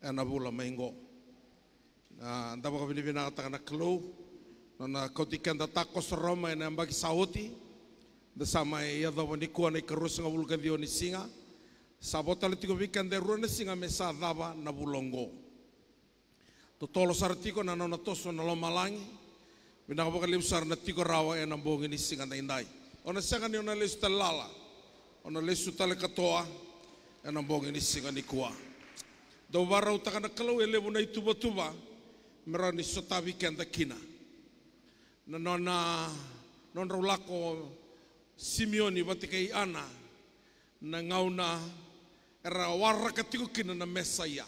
ena bula maingo. Anda baka binibina kata kana kelu, nona kotikan tatako seroma ena bagi sauti, dasama ia dawa ni kuana ikarus ngabul kadio ni singa, sabota letiko bikan deru ni singa mesa dava na bulongo. Totolo sartiko na nona toso na lomalangi, bina baka liusar na tiko rawa ena bongi ni singa na indai. Ona sanga ni ona lesu talala, ona lesu tale katoa, ena bongi ni singa ni kuah. Do warau takana kalau elebu na tuba merani sotavi kenda kina. Na non raulako Simeoni batikai ana na ngauna era waraka tiku kina na Mesaya.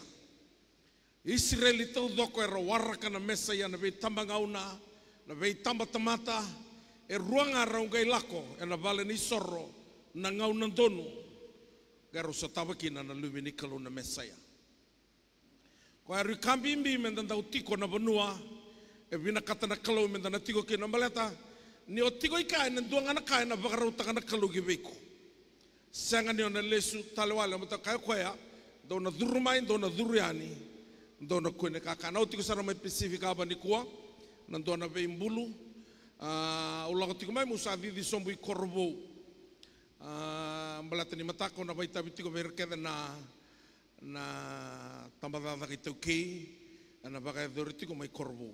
Israeli tau doko era waraka na Mesaya na bei tamba ngauna na bei tamba tamata e ruanga raungai lako e na vale ni sorro na ngauna donu garo sotavi kina na lumini kalau na Mesaya. Ko ari kambimbi menda tau tiko na banua e vina kata na kalau menda na tiko kina maleta ni o tiko ikai na duanga na kai na bakarau taka na kalau giveiko sanga ni ona lesu talewala mata kai koya do na durumai do na duriani do na kuene kaka na o tiko sara mai spesifika aba ni kuwa na do na veimbulu ula ko tiko mai musa di sombu i korbo maleta ni matako na baita bitiko verkeda na tambadada ki tau kei ana baka doriti ko mai korbo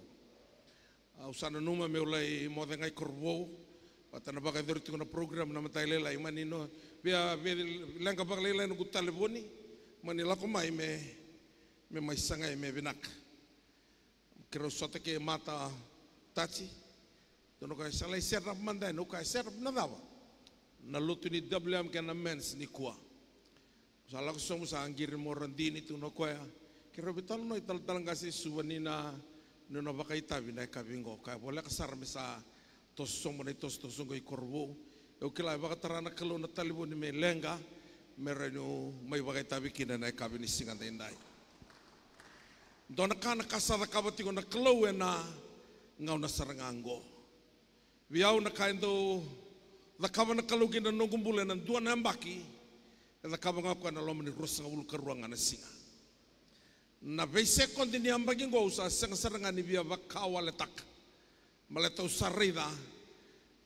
usana numa me ulai mo dengai korbo patana baka doriti ko na program na matai lela imani no bia lenga baka lela no gutale boni mani lako mai me mai sangai me binak kero sota ke mata tachi dono ka salai serap mandai no ka serap na dava na lutu ni WM kana mens ni kuah. Salah kesong sa anggir mo randini tu no koya. Kira betul no ital kasih suwanina no bakai tabi na kabingo kaya boleh kasar mesa tosong mo na tosong kay korbo. Eu kila baka tarana kalau na talibo ni me lenga mereno may bakai tabi kina na kabini singan indai. Dona kana kasara kabati ko na kalau na ngau na sarangango. Biau na kaindo na kawan na kalau kina nunggumbule na dua nambaki. Ela kaba ngako na lomani rosa ngulu karuanga na singa. Na veise kontini ambagi ngousa senga saranga ni via vakawa letak. Maleta usarida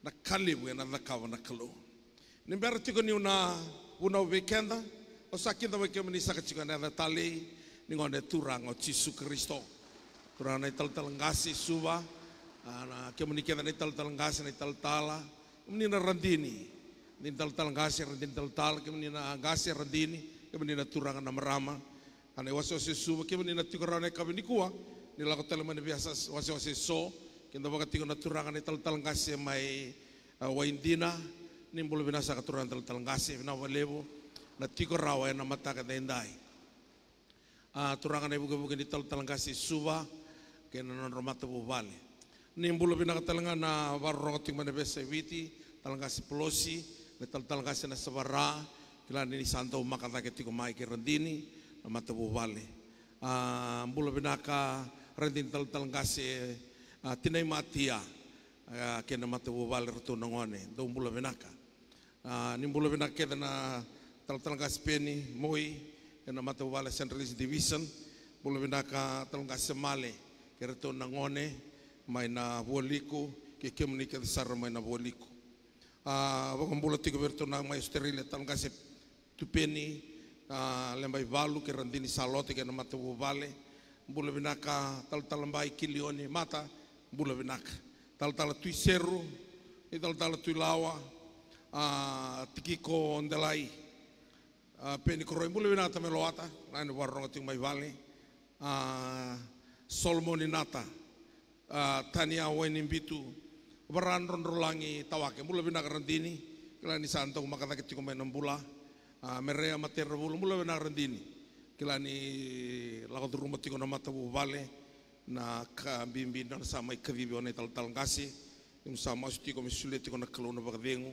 na kalibu na vakawa na kalu. Nimbera tiko ni una weekenda o sakinda weke mani sakachika na tali ni ngone turang o Yesu Kristo. Turang na italtalangasi suba na kemani keda na italtalangasi na italtala. Mni na randini. Nintal ngasi rendintal kemani na ngasi rendini kemani na turangan na marama ane waso sesu kemani na tikorane kabini kuwa nilako talaman biasa waso so kinda baka tiko na turangan ital ngasi mai waindina nimbolo binasa ka turangan tal ngasi na walebo na tiko rawa na mataka na indai turangan ibu bukan di tal ngasi suba kena non romata bubale nimbolo binaka talangan na warong ting mana besa witi tal ngasi pelosi tal kasi na sabara kila ni santo makata keti ko mai ke rendini na matabu vale bula binaka rendin tal kasi tinay matia ke na matabu vale rto nangone do bula binaka ni bula binaka ke na tal kasi peni moi ke na matabu vale Central Division bula binaka tal kasi male ke rto nangone mai na boliko ke kemni ke sar mai na boliko wakang bola tiga bertuna mai sterile tan kasih tupeni lembai valu ke randini salote ke nama tubuh vale bola binaka tal lembai kilioni mata bola binaka tal tui seru tal tui lawa tikiko ondelai peni koroi bola binaka meloata lain warong ting mai vale solmoni nata tania weni bitu Baran ronrolangi tawake mula bina karantini kila ni santo makata kecik main nambula merea mater bulu mula bina karantini kila ni lakot rumah tiko na mata bubale na kabimbi na sama ikavibi one tal ngasi yung sama suti ko misulit tiko na kaluna bakadengu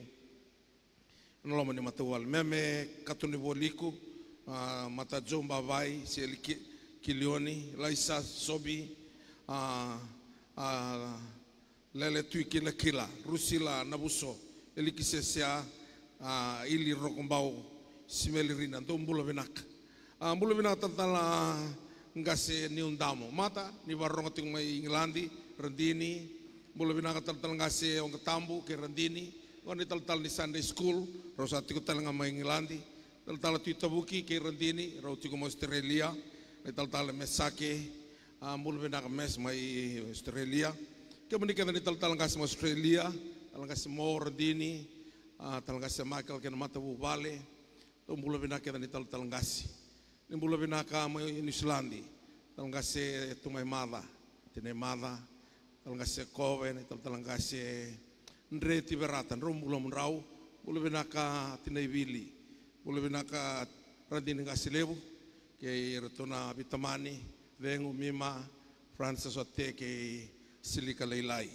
naloma ni mata bubale meme katuni boliku mata jomba vai si kilioni laisa sobi lele tui kila rusila nabuso eli kisesia ili rokombau simelirina do mbulo benak tantala ngase ni undamo mata ni warong ting mai Ingilandi rendini mula binaka tal ngase ong ketambu ke rendini oni tal ni Sunday school rosa tiku tal mai Ingilandi tal tu tabuki ke rendini ro tiku mo Australia ni tal mesake mula binaka mes mai Australia ke menika ni tal ngase mo Australia tal ngase mo rendini tal ngase Michael ke mata bu vale to mula binaka ni tal ngase nimbula binaka mo New Zealand talangase tumay mada tinay mada talangase koven talangase ndreti berata rombula munrau mula binaka tinay vili mula binaka radin ngase lebu ke retona bitamani vengu mima Francis ote ke silika leilai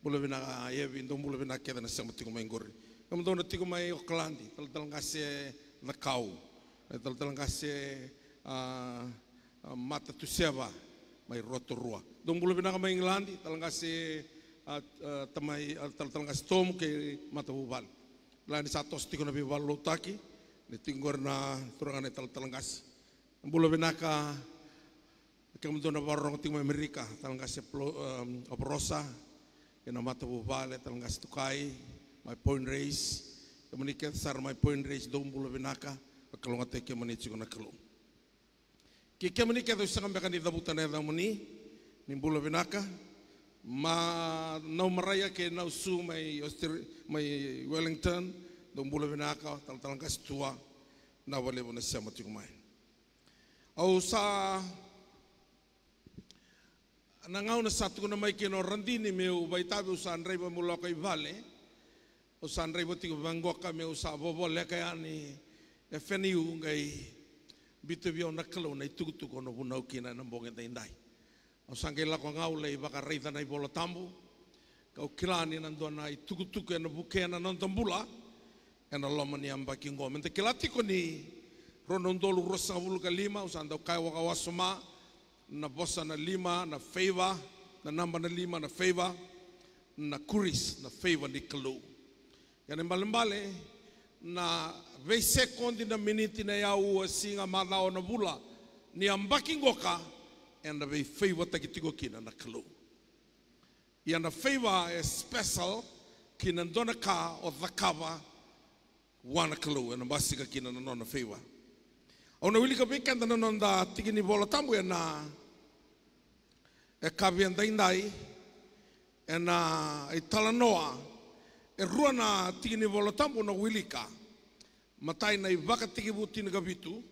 mula binaka yevi ndo mula binaka na samati ko mengori kamdo na tiko may Auckland talangase nakau tal ngase mata tu seva mai rotorua dong bulu binaka mai England tal ngase tamai tal ngase tom ke mata bubal lani satu stiko na bibal lotaki ni tinggor na turangane tal ngase bulu binaka kemudian na barong ting Amerika tal ngase oprosa ke na mata bubal tal ngase tukai mai point race kemudian sar mai point race dong bulu binaka kalau ngate ke mani cikgu nak kelung. Kike mani kita usah ngambil di dabutan ada mani, nimbula binaka, ma nau meraya ke nau su mai Wellington, nimbula binaka tal kas tua, na wale bona sama cikgu mai. Au sa nangau na satu kuna mai ke no randini meu baitabe usa andrei ba mula kai vale, usa andrei ba tiku bangoka meu usa bobo lekaya ni e feniu ngai bitu bio nakalo na tutu ko no bunau kina na bonge dai o sange la ko ngau le baka reita na bola tambu ka kilani na ndona i tutu na buke na non tambula na lomani amba kingo mente kilati ko ni ronondolu rosa bulu ka lima usanda kai wa wasuma na bossa na lima na favor na namba na lima na favor na kuris na favor ni kalo ya mbale na vei sekondi na miniti na yau singa madao na bula ni ambaki ngoka and vei favor takitiko kina na kalo ya na favor is special kina ndona ka o dhakava wana kalo na basika kina na nona favor ona wili ka bekanda na nonda tikini bola tambu ya na e kavianda indai e na italanoa e rua na tikini bola tambu na wilika matai na ibaka tiki buti na gabitu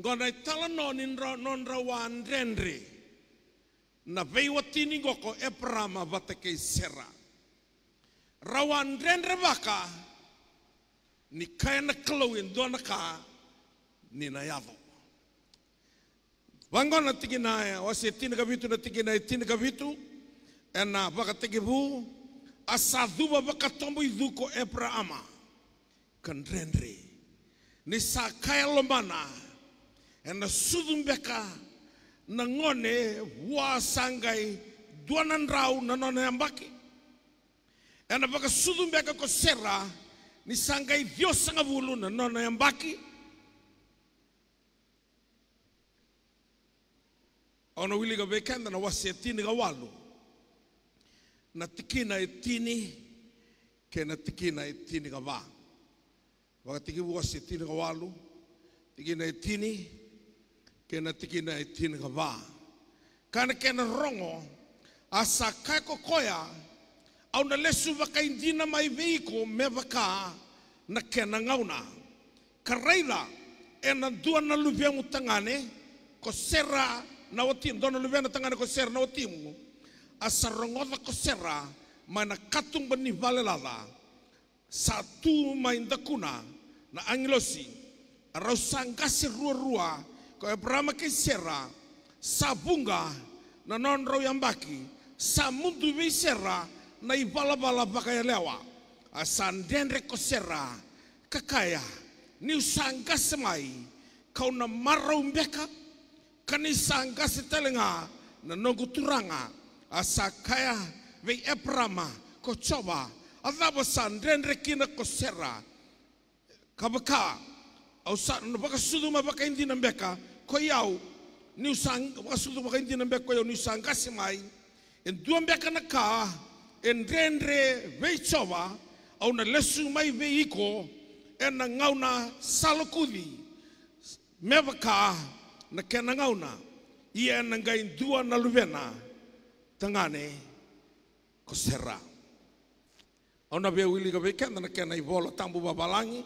ngona itala non rawan renre na veiwa tini ngoko e prama vatake sera rawan renre baka ni kaya na kalawin doon na ka ni na yavo wangona tiki na wasi tini gabitu na tiki na tini gabitu e na baka tiki bu asaduba baka tombo iduko e prama kandrenre ni sakaya lomana ena sudumbeka na ngone wa sangai duanan rau na nona yambaki ena baka sudumbeka ko sera ni sangai Dios sanga bulu na nona yambaki ona wili ga bekenda na wasetini ga walu na tikina etini ke na tikina etini ga ba wakatiki wasi tini ka walu, tiki na tini, kena tiki na tini ka ba. Kana kena rongo, asa kai ko koya, au na lesu waka indina mai veiko me waka na kena ngauna. Karaila, e na dua na lubia mutangane, ko sera na otimu, dona lubia na tangane ko sera na otimu, asa rongoda ko sera, mai na katung bani valelada, satu main dakuna na angilosi arau sangase rua-rua ko Abraham ke sera sabunga na non rau yambaki sa mundu vi sera na ibala-bala bakaya lewa asandendre ko sera kakaya ni sangase mai kau na marau mbeka kani sangase telenga na nongu turanga asakaya vi Abraham ko coba adaba sandendre kina ko sera kabaka au sa no baka sudu ma baka indi nambeka ko yau ni usang wasutu makainti na mbeko yo ni usang kasimai en dua mbeka na ka en rendre veichova au na lesu mai veiko en na ngauna salokudi mevaka na kena ngauna ia na ngai dua na luvena tangane ko sera ona be wili ga beken na kena I vola tambu babalangi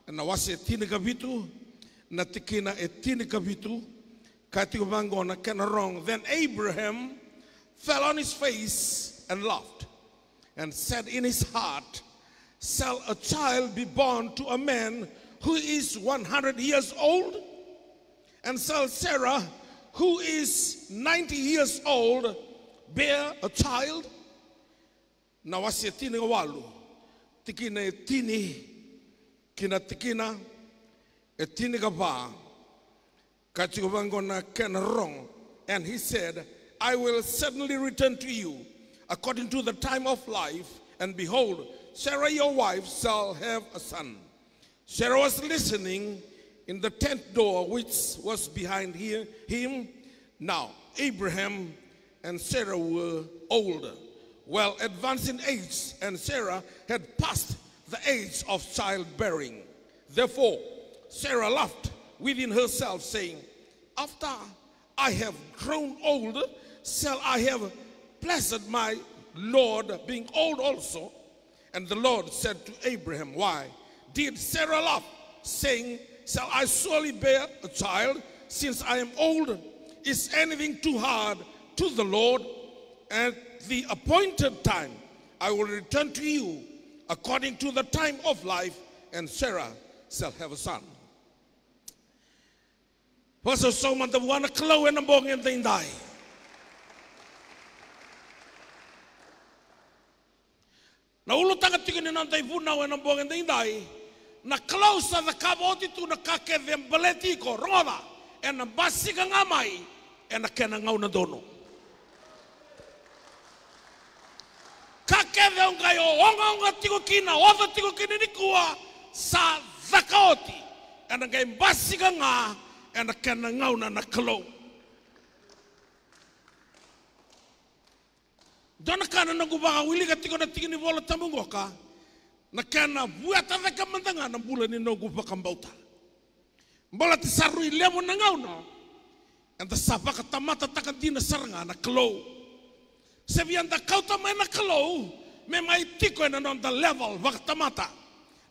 na wase tini ka vitu na tikina e tini ka vitu katigo bango na kena wrong. Then Abraham fell on his face and laughed and said in his heart, shall a child be born to a man who is 100 years old? And shall Sarah, who is 90 years old, bear a child? Na wasi tini walu, tikina tini, kina tikina, tini gaba, kachigobangona ken wrong. And he said, I will certainly return to you according to the time of life, and behold, Sarah your wife shall have a son. Sarah was listening in the tent door which was behind him. Now Abraham and Sarah were older, well advanced in age, and Sarah had passed the age of childbearing. Therefore Sarah laughed within herself, saying, after I have grown old, shall I have blessed my Lord, being old also? And the Lord said to Abraham, why did Sarah laugh, saying, shall I surely bear a child, since I am old? Is anything too hard to the Lord? At the appointed time I will return to you according to the time of life, and Sarah shall have a son. Pasal so man tabuana klau en ambong en tindai. Na ulu tanga tiga ni nantai puna en ambong en tindai. Na klau sa the kaboti tu na kake them beleti ko roda en na basi ka ngamai en na kena ngau na dono. Kake them kayo onga tigo kina oda tigo kina ni kuwa sa zakoti en na kai basi ka nga en na kena ngau na klau. Dona kana na gubaga wili ka tigo na tigo ni vola tamungoka. Na kena buata veka mantanga na bula ni no gupa kambauta. Bola ti sarui lemo na ngau no. And the sabaka tamata takantina saranga na klau. Sebian da kauta mai na klau. Me mai tiko na on the level vaktamata.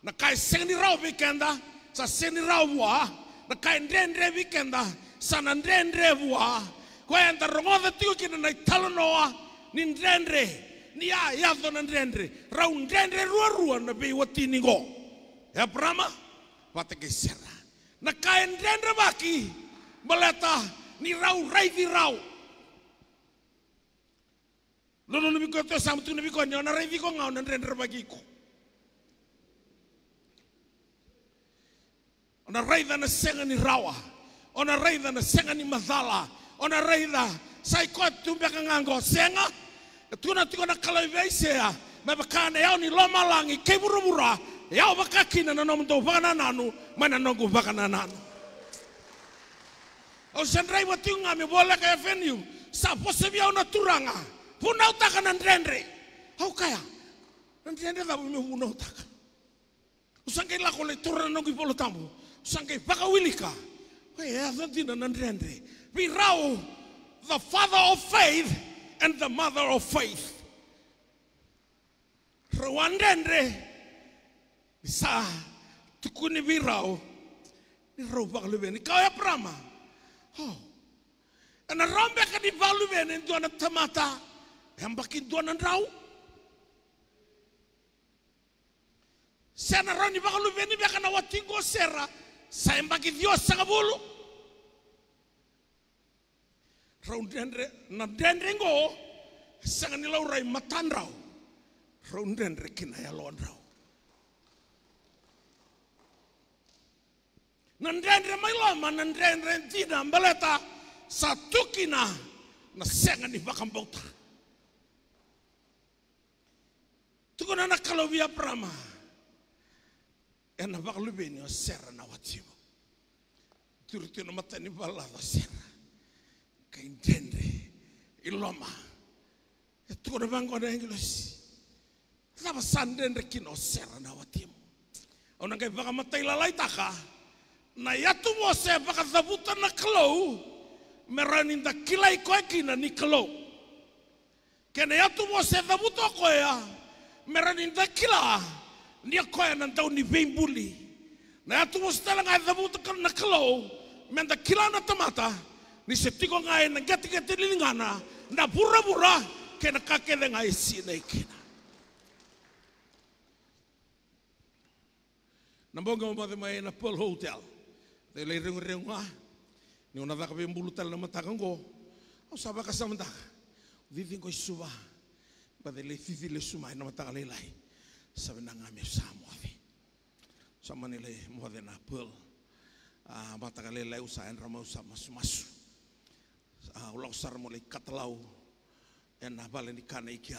Na kai seni rau weekenda sa seni rau wa. Na kai ndendre weekenda sa na ndendre wa. Kwa anda rongoda tiko kina na italonoa ni ndendre. Ni ya do na ndendre rau ndendre rua na be watini go ya brama watake sera na kai ndendre baki baleta ni rau raivi rau lono ni biko to samtu ni biko na raivi ko ngau na ndendre baki ko ona raida na senga ni rawa ona raida na senga ni madhala ona raida sai ko tumbe ka ngango senga tuna na kalau veisea me bakana yao ni loma langi keburubura yao bakakina na nomdo bakana nanu mana nongu bakana nanu o sendrai watunga me bola ka venue sa posebia una turanga puna utaka na ndrendre au kaya ndrendre da me puna utaka usangai la ko le turana nongu polo tambu usangai baka wilika we ya zantina na ndrendre we rao the father of faith and the mother of faith. Rwandendre sa tukuni virao ni roba lubeni kaya prama. Oh, ana rombe ka di valubeni dona tamata hambakin dona rau. Sana roni bakalubeni baka na watingo sera sa mbaki Dios sagabulu. Raundendre na dendre ngo sanga ni laurai matandrau raundendre kina ya londrau na dendre mai lama na dendre tina baleta satukina na sanga ni bakambauta tukuna na kalobia prama ena bakalubeni o serra na watimo turutino matani balada serra kiloma. Itu kena bangko ada English. Lapa sanden rekino sera na watimu. Ona kai baka matai lalai taka. Na yatu mo se baka zabuta na kalau. Meraninda kilai koe kina ni kalau. Kena yatu mo se zabuta koe ya. Meraninda kila. Nia koe nantau ni beimbuli. Na yatu mo se tala ngai zabuta na kalau. Menda kila na tamata. Ni se tiko ngai na gati-gati lingana. Na pura-pura. Kena kakele ngai sina ikina. Nambonga mo mai na Pearl Hotel. They lay ring ni ona daka be mbulutal na matakango. Au saba ka samanta. Vivi ko suba. Ba de le fifi le suma na mataka le lai. Sabe na ngame samo ave. Sama ni le mo de na Pearl. Mataka le lai usa en rama usa masu. Ulau sar mo le katalau. En na bale ni kana ikia.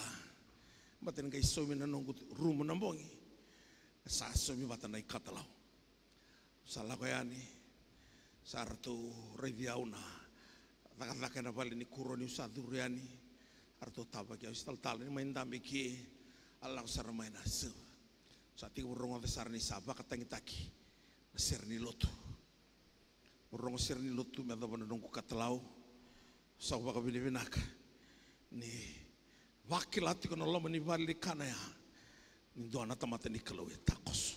Baten ga isomi na nongu rumo nambongi. Sa somi batana ikatalau. Salah ko yani. Sarto reviauna. Taka na bale ni kuro ni usa duriani. Arto taba kia istal ni main dambi ki. Allah sar main asu. Sa ti urong ave sar ni saba katangi taki. Ser ni lotu. Urong ser ni lotu me daba nongu katalau. Sa baka binibinaka. Ni wakilati ko noloma ni bali kana ya. Ni doana tamata ni kalau takos.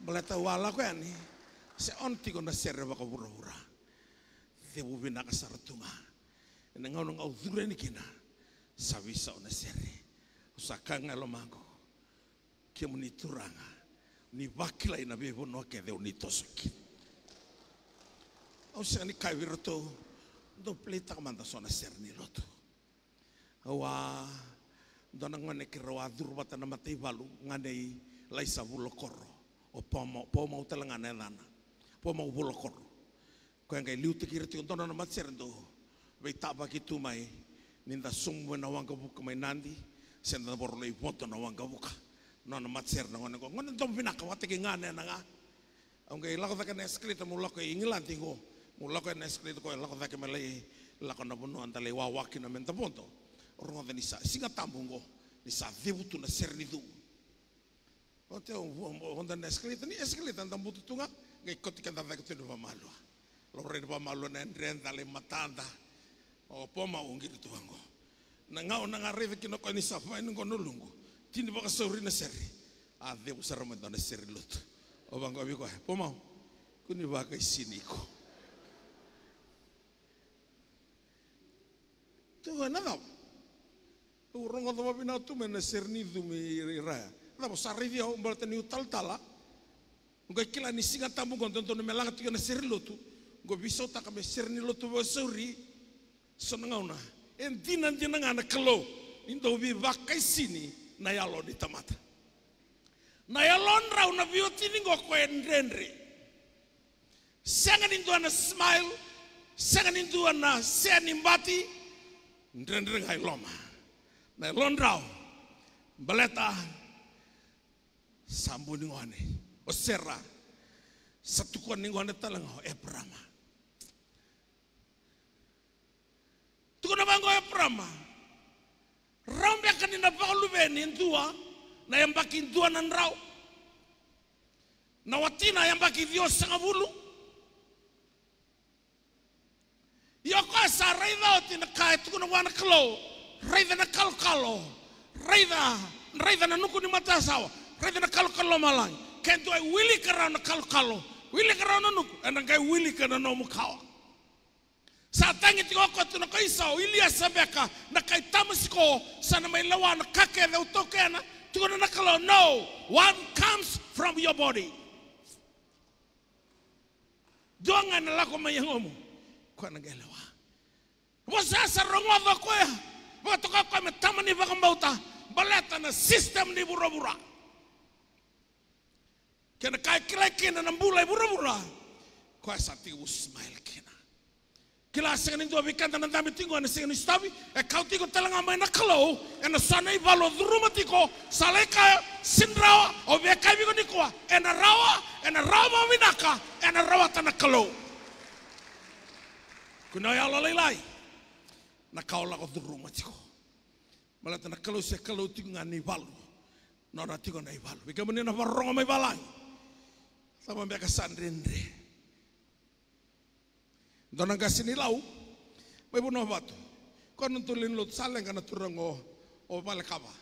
Baleta wala ko yani. Se onti ko na serre baka pura-pura. Debu binaka saratunga. Ina ngau ngau dure ni kina. Sabisa ona serre. Usakanga lo mango. Kia muni turanga. Ni wakila ina bebo no ke deu ni tosoki. Au se ni kai viroto. Do pleta kamanda sona serre ni loto. Awa dona ngane ke roa durbata na matei balu ngane laisa bulokoro o pomo utala ngane lana pomo bulokoro ko ngai liu te kirti dona na matserndo be taba ki tu mai ninda sumwe na wanga buka mai nandi senda borlo i poto na wanga buka nona matser na ngone dom pinaka wate ki ngane na nga ngai lako ka na eskrita mo lako England tingo mo lako na eskrita ko lako ka malai lako na bunu antale wawaki na menta ponto orang ada nisa singa tambungo nisa debutu na sernidu. Ote onda na eskeleta ni eskeleta tambutu tunga ngai kotika tanda ketu no malu. Lore no malu na ndrenda le matanda. O poma ungi tuango. Na ngao na ngareve kino ko nisa fa ngo nolungu. Tini baka sori na seri. A debu sarama na seri lut. O bango abi ko poma. Kuni baka isiniko. Tuwa na daw. Urong atau apa pina tu mana serni tu meraya. Tapi sari dia orang bertani utal tala. Enggak kila ni singa tamu konten tu melang tu kena serni lo tu. Enggak bisa tak kami serni lo tu bersuri. Senang na. Entinan jenengan anak kelo. Indo bi bakai sini nayalo di tamata. Nayalon rau na bioti ni gok koen renre. Sangan indo ana smile. Sangan indo ana senimbati. Renre ngai loma. Na londrau baleta sambu ningone osera satu kon ningone talango Ebrama tukuna bango Ebrama rambe kanina balu beni ndua na yambaki ndua na ndrau na watina yambaki vio sangabulu yoko sarai dauti na kai tukuna wana klo raida na kalo raida na nuku ni mata sawa raida na kalo malang kento ai wili karau na kalo wili karau na nuku ena kai wili kana no mukawa sa tangi tiko ko tu na kai sao ilia sabeka na kai tamasiko sana mai lawa na kake de utokena tiko na kalo no one comes from your body donga na lako mayangomo ko na gelewa wasa rongo do ko ya waktu kau metamani bakam bauta baleta na sistem ni bura-bura kena kai kila kena nambulai bura-bura kau sati usmail kena kila sengan itu abikan tanah dami tinggu ane sengan istabi kau tigo telang amai na kalau ena sana ibalo rumah tiko saleka sindrawa obekai bigo nikwa ena rawa winaka ena rawa tanah kalau kuna ya lalai na kaola ko duruma tiko malata na kalau se kalau tiko ngani balu na na tiko na ibalu bika mene na varonga mai balang sama beka sandrendre dona gasini lau mai buno batu kon tulin lut saleng kana turango o balekaba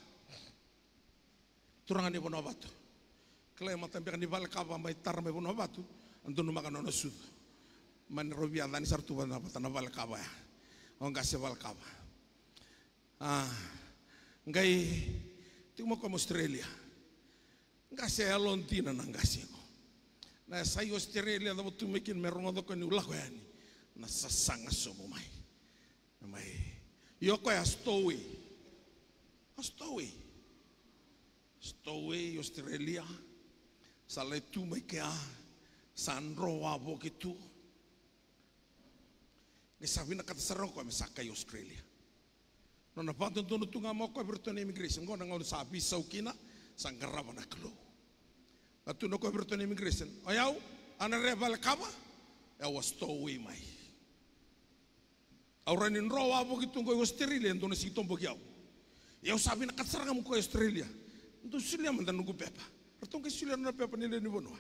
turangani buno batu klay mata beka ni balekaba mai tar mai buno batu antunu makan ono sud man robia dani sartu bana patana balekaba ya o ngase balekaba ngai timo como Australia ngase alontina na ngase ko na sai Australia da botu mekin merongo do ko ni ulah ko yani na sasanga somo mai yo ko astowi Australia sale tu mai ke sanro wa bokitu ke sabina kata sarong ko mesaka Australia no na pato tono tunga mo ko bertone immigration ngona ngol sabi saukina sangaraba na klo atu no ko bertone immigration ayau ana rebal kaba ya wastowi mai auranin rowa bokitu ko Australia ndono si tombo kiau eu sabina kata sarang ko Australia ndo silia mandan nugu pepa pertong ke silia na pepa nile ni bonwa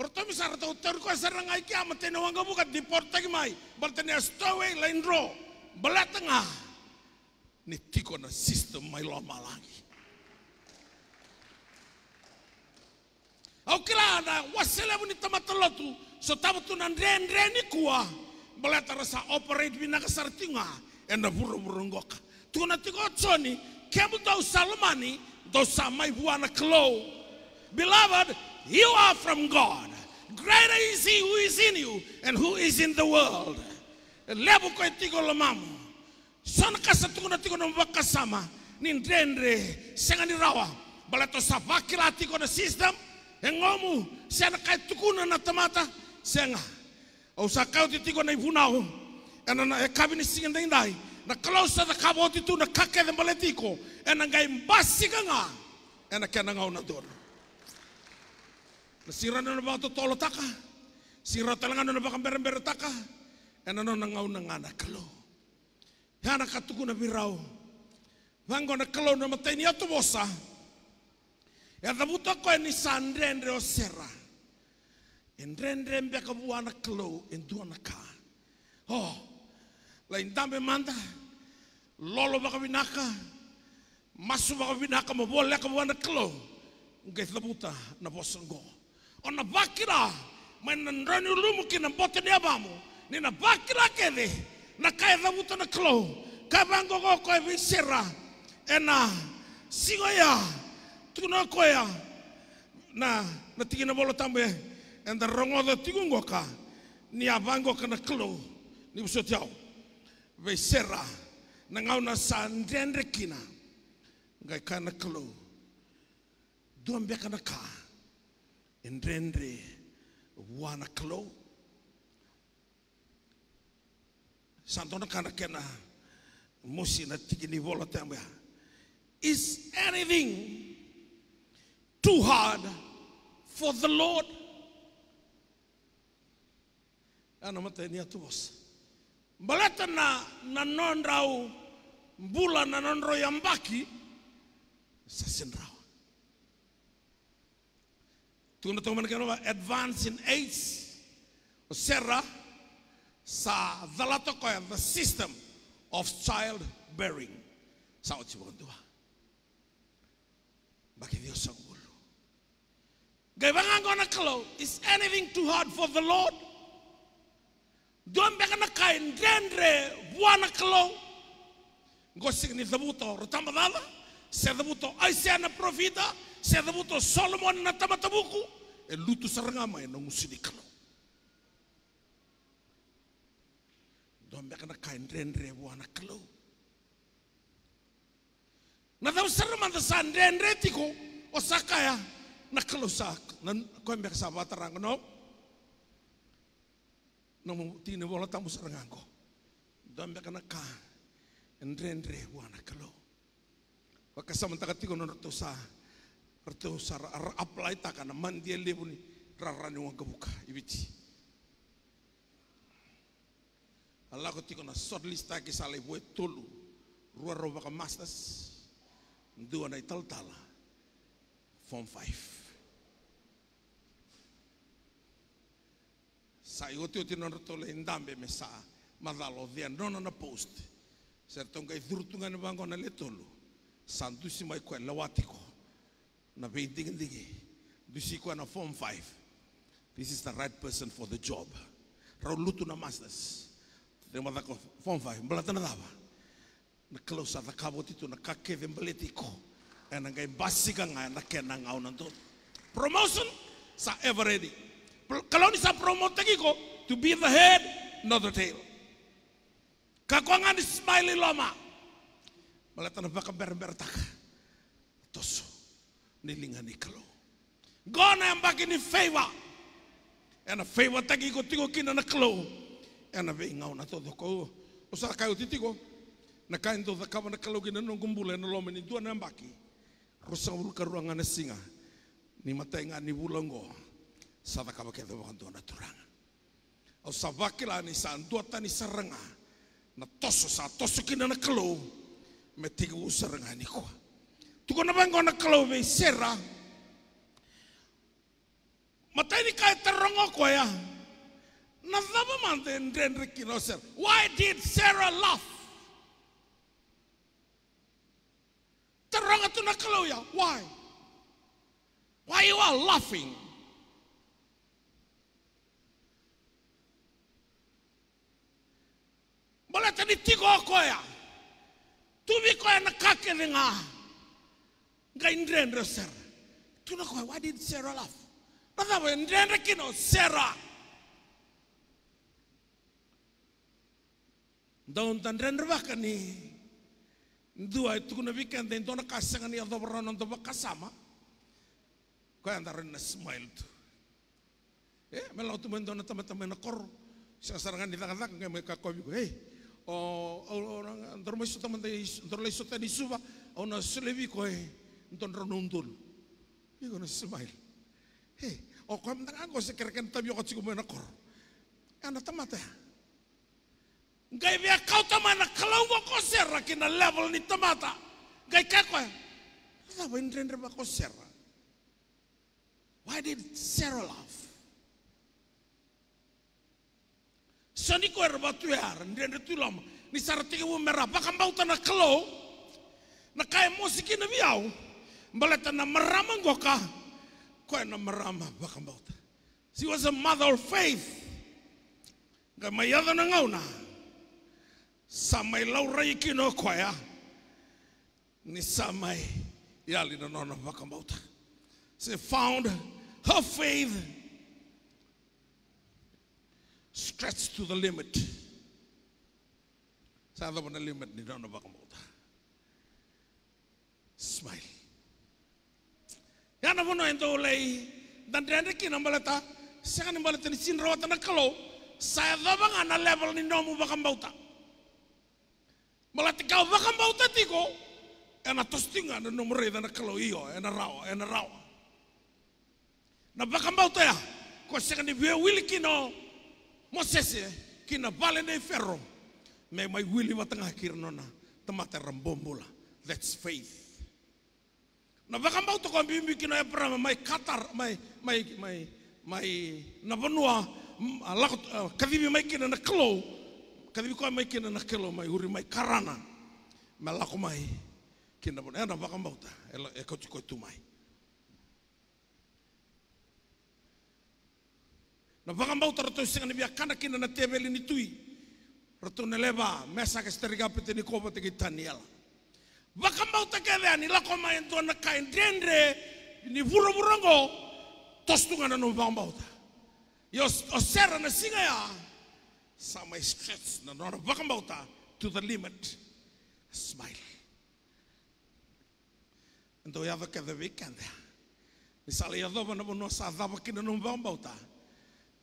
pertong misar tau ko sarang ai kia matene wanga buka deportagi mai bertene stowe lain ro belatengah ni tiko na sistem mai lama lagi. Au kila na wasela buni tamatolotu so tabutu nan ni kuah belata rasa operate bina kasartinga enda buru ngoka. Tuna tiko tsoni kebu tau salmani do samai buana klo. Beloved, you are from God. Greater is He who is in you and who is in the world. Lebu ko tiko lamamu. Sana kasatu na tiko na wakasama ni ndendre sengani rawa. Balato sabakila tiko na system engomu sena kai tukuna na tamata senga. O sakau tiko na ivunao. Ena na kabini singenda indai. Na klausa da kabo titu na kake de baletiko. Ena ngai mbasi kanga. Ena kena ngau na dor. Na sira na ba to tolo taka. Sira talangan na ba kamber taka. Ena no ngau na ngana kalo. Yana katuku na birau. Vango na kalo na mateni atu bosa. Ya tabuta ko ni sandrendre o sera. Endrendre mbeka buana kalo enduana ka. Oh, lain dambe manda. Lolo baka binaka. Masu baka binaka mabole ka buana kalo. Ngai tabuta na bosango. Ona bakira manandrani lumuki na bote ni abamu. Ni na bakira kede. Na kaya tabuta na kalo. Kabango ko ko visera. Ena singoya. Tuna koya na tingina bolo tambe enda rongo da tigungo ka ni abango kana klo ni busotiao ve sera na ngau na sandendre kina ngai kana klo dombe kana ka endrendre wana klo santona kana kena musi na tingini bolo tambe is anything too hard for the Lord? Ano mata ni atubos. Balata na nonrau bula na nonro yambaki sa sinrau. Tuna to man kano advance in age. O serra sa dalato ko the system of childbearing. Sa otibondua. Baki Dios ang is anything too hard for the Lord? Don't be gonna kain dendre buana kalo. Gosing ni dabuto rotamadala, se dabuto Isaiah na profita, se dabuto Solomon na tamatabuku, e lutu sarangama e nangusini kalo. Don't be gonna kain dendre buana kalo. Na daw saraman da san dendre tiko osakaya. Nakalusak nan ko mbek sa batarang no no tine bola tamu sarangango dombe kana kaendre wana kalo wakasam takati ko no to sa apply takana mandie lebuni rarani wanga buka ibiti Ala ko tiko na shortlist ki sa le bue tolu. Rua roba ka masters. Ndua na italtala. Form 5. Sa ioti non rotole indambe me sa madalo dia non na post. Certo ngai durtunga na bango na letolo. Santusi mai ko lawatiko. Na painting ndigi. Dusi ko na form 5. This is the right person for the job. Rau lutu na masters. Dema ko form 5 balata na dava. Na close at the kabotito na kake vembeletiko. And ngai basika nga na kena ngau na to. Promotion sa ever ready. Kalau ni sa promote ko to be the head, not the tail. Kakuangan ni smiley loma. Malata na baka berbertak. Toso nilingan ni kalau. Gona yang bagi ni favor. Ena favor tagi ko tigo kina na kalau. Ena be ngau na todo ko. Usa kayo titigo. Na kain to the kama na kalau kina nung kumbula na loma ni dua na baki. Rusang ulu karuangan na singa. Ni matay nga ni bulango. Sada kaba kaya wakan tuan na turang. Au sabakila ni sa anduata ni saranga. Na toso sa toso kina na kalau. Metigu saranga ni ko. Tuko na bangko na kalau may sera. Matay ni kaya tarongo ko ya. Nazaba man den Rikino sir. Why did Sarah laugh? Tarongo to na kalau ya. Why? Why you are laughing? Boleh tadi tigo ko ya. Tubi ko ya na kake nga. Gaindren sir. Tuna ko why did Sarah laugh? Nazaba den Rikino Sarah. Daun tandren rebaka ni dua itu kuna weekend dan dona kasangan ya dobra non doba kasama kau yang tarin na smile tu melau tu mendona teman-teman nakor sesarangan di tengah-tengah kayak mereka kau bilang orang terus teman terus tadi suba orang selebi kau enton renuntul dia kena smile kau mentang aku sekerkan tapi aku cikgu menakor anak teman teh Gai biar kau tamana kalau kau serra kena level ni tamata. Gai kakwa. Apa indren reba kau serra? Why did Sarah laugh? Sani kau reba tu ya, indren tu lama. Ni sarah tiga merah. Bahkan bau tanah kalau. Nak kaya musik ini biau. Balet tanah merama goka. Kau na merama bahkan bau. She was a mother of faith. Gai mayada na ngau na. Samai laurai kino koya ni samai yali na nona vakamauta. She found her faith stretched to the limit. Sa na limit ni nona vakamauta. Smile. Yana puno ento lay dan dende kina balata. Saka ni balata ni sinrawata na kalau saya dabang ana level ni nomu vakamauta. Malati kau bahkan bau tadi ko, ena tostinga na nomor ida na kalau iyo, ena rawa. Na bahkan bau taya, ko sekan di biar wili kino, Moses kina balen de ferro, me mai wili watengah kirno na, temate rambombola, that's faith. Na bahkan bau to ko bimbi kino ya pernah mai Qatar, mai na benua, lakot kadibi mai kina na kalau. Kadibi ko mai kina na kelo mai uri mai karana malako mai kina bon ena baka mbauta e ko tu mai na baka mbauta rato singa bia kana kina na tebeli ni tui rato na leba mesa ke steriga pete ni ko pete ki Daniel baka mbauta kele ani lako mai ento na kain dendre ni vuro tostunga na no baka mbauta yo osera na singa ya Samai stretch na nora bakambauta to the limit. Smile. Então ya cada weekend. Misalnya ya doba na bono sa daba kina no bakambauta.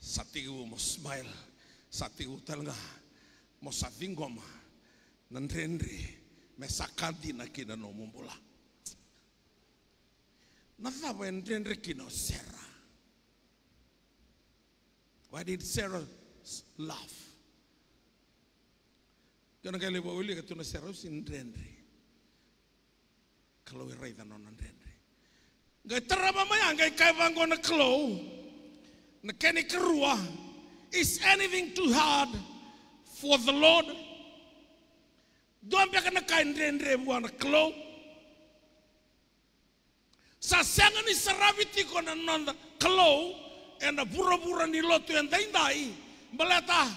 Satigu mo smile. Satigu talga mo savingoma. Nandrendri me sakadi na kina no mumbula. Na daba ndrendri kino Sarah. Why did Sarah laugh? Kena kaya lewa uli katuna serau sin rendre. Kalau irai tanonan rendre. Gai terapa maya gai kai bango na klo. Na keni kerua. Is anything too hard for the Lord? Don't be gonna kai rendre buana klo. Sa senga ni saraviti kona nanda klo. Ena pura-pura ni lotu yang daindai. Baleta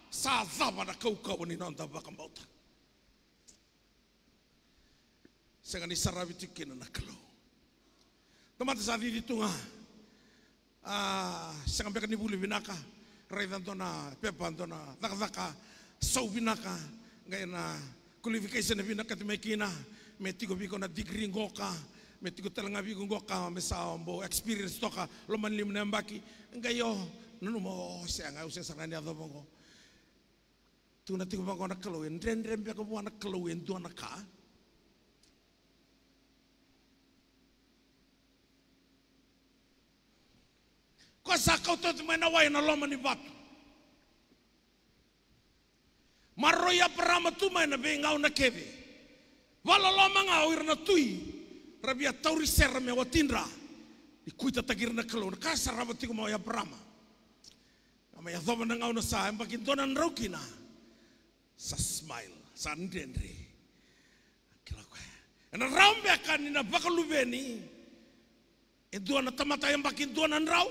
sa zaba na kau ni nanda bakang bauta. Senga ni saraviti kina na klo. Teman sa di tunga. Senga beka ni buli binaka. Raitan tona pepan tona taka sau binaka. Ngai na qualification na binaka timekina. Metiko biko na degree ngoka. Metiko talanga biko ngoka mesa ombo experience toka loman lim nembaki. Ngai yo nunu mo senga usen sarani ado bongo. Tuna tiko bango na keluin rendre beka buana keluin tuana ka. Kau sakau tu mana wai na loma ni batu. Maroya perama tu mana bengau na kebe. Wala loma ngau irna tui. Rabia tauri serra me watindra. Ikuita tagir na kalau na kasar rabati ko ya perama. Ama ya thoma na ngau na sa embakin tonan raukina. Sa smile, sa ndendre. Kila kwa. Na raumbe akan ina bakalubeni. Edua na tamata embakin tonan rau.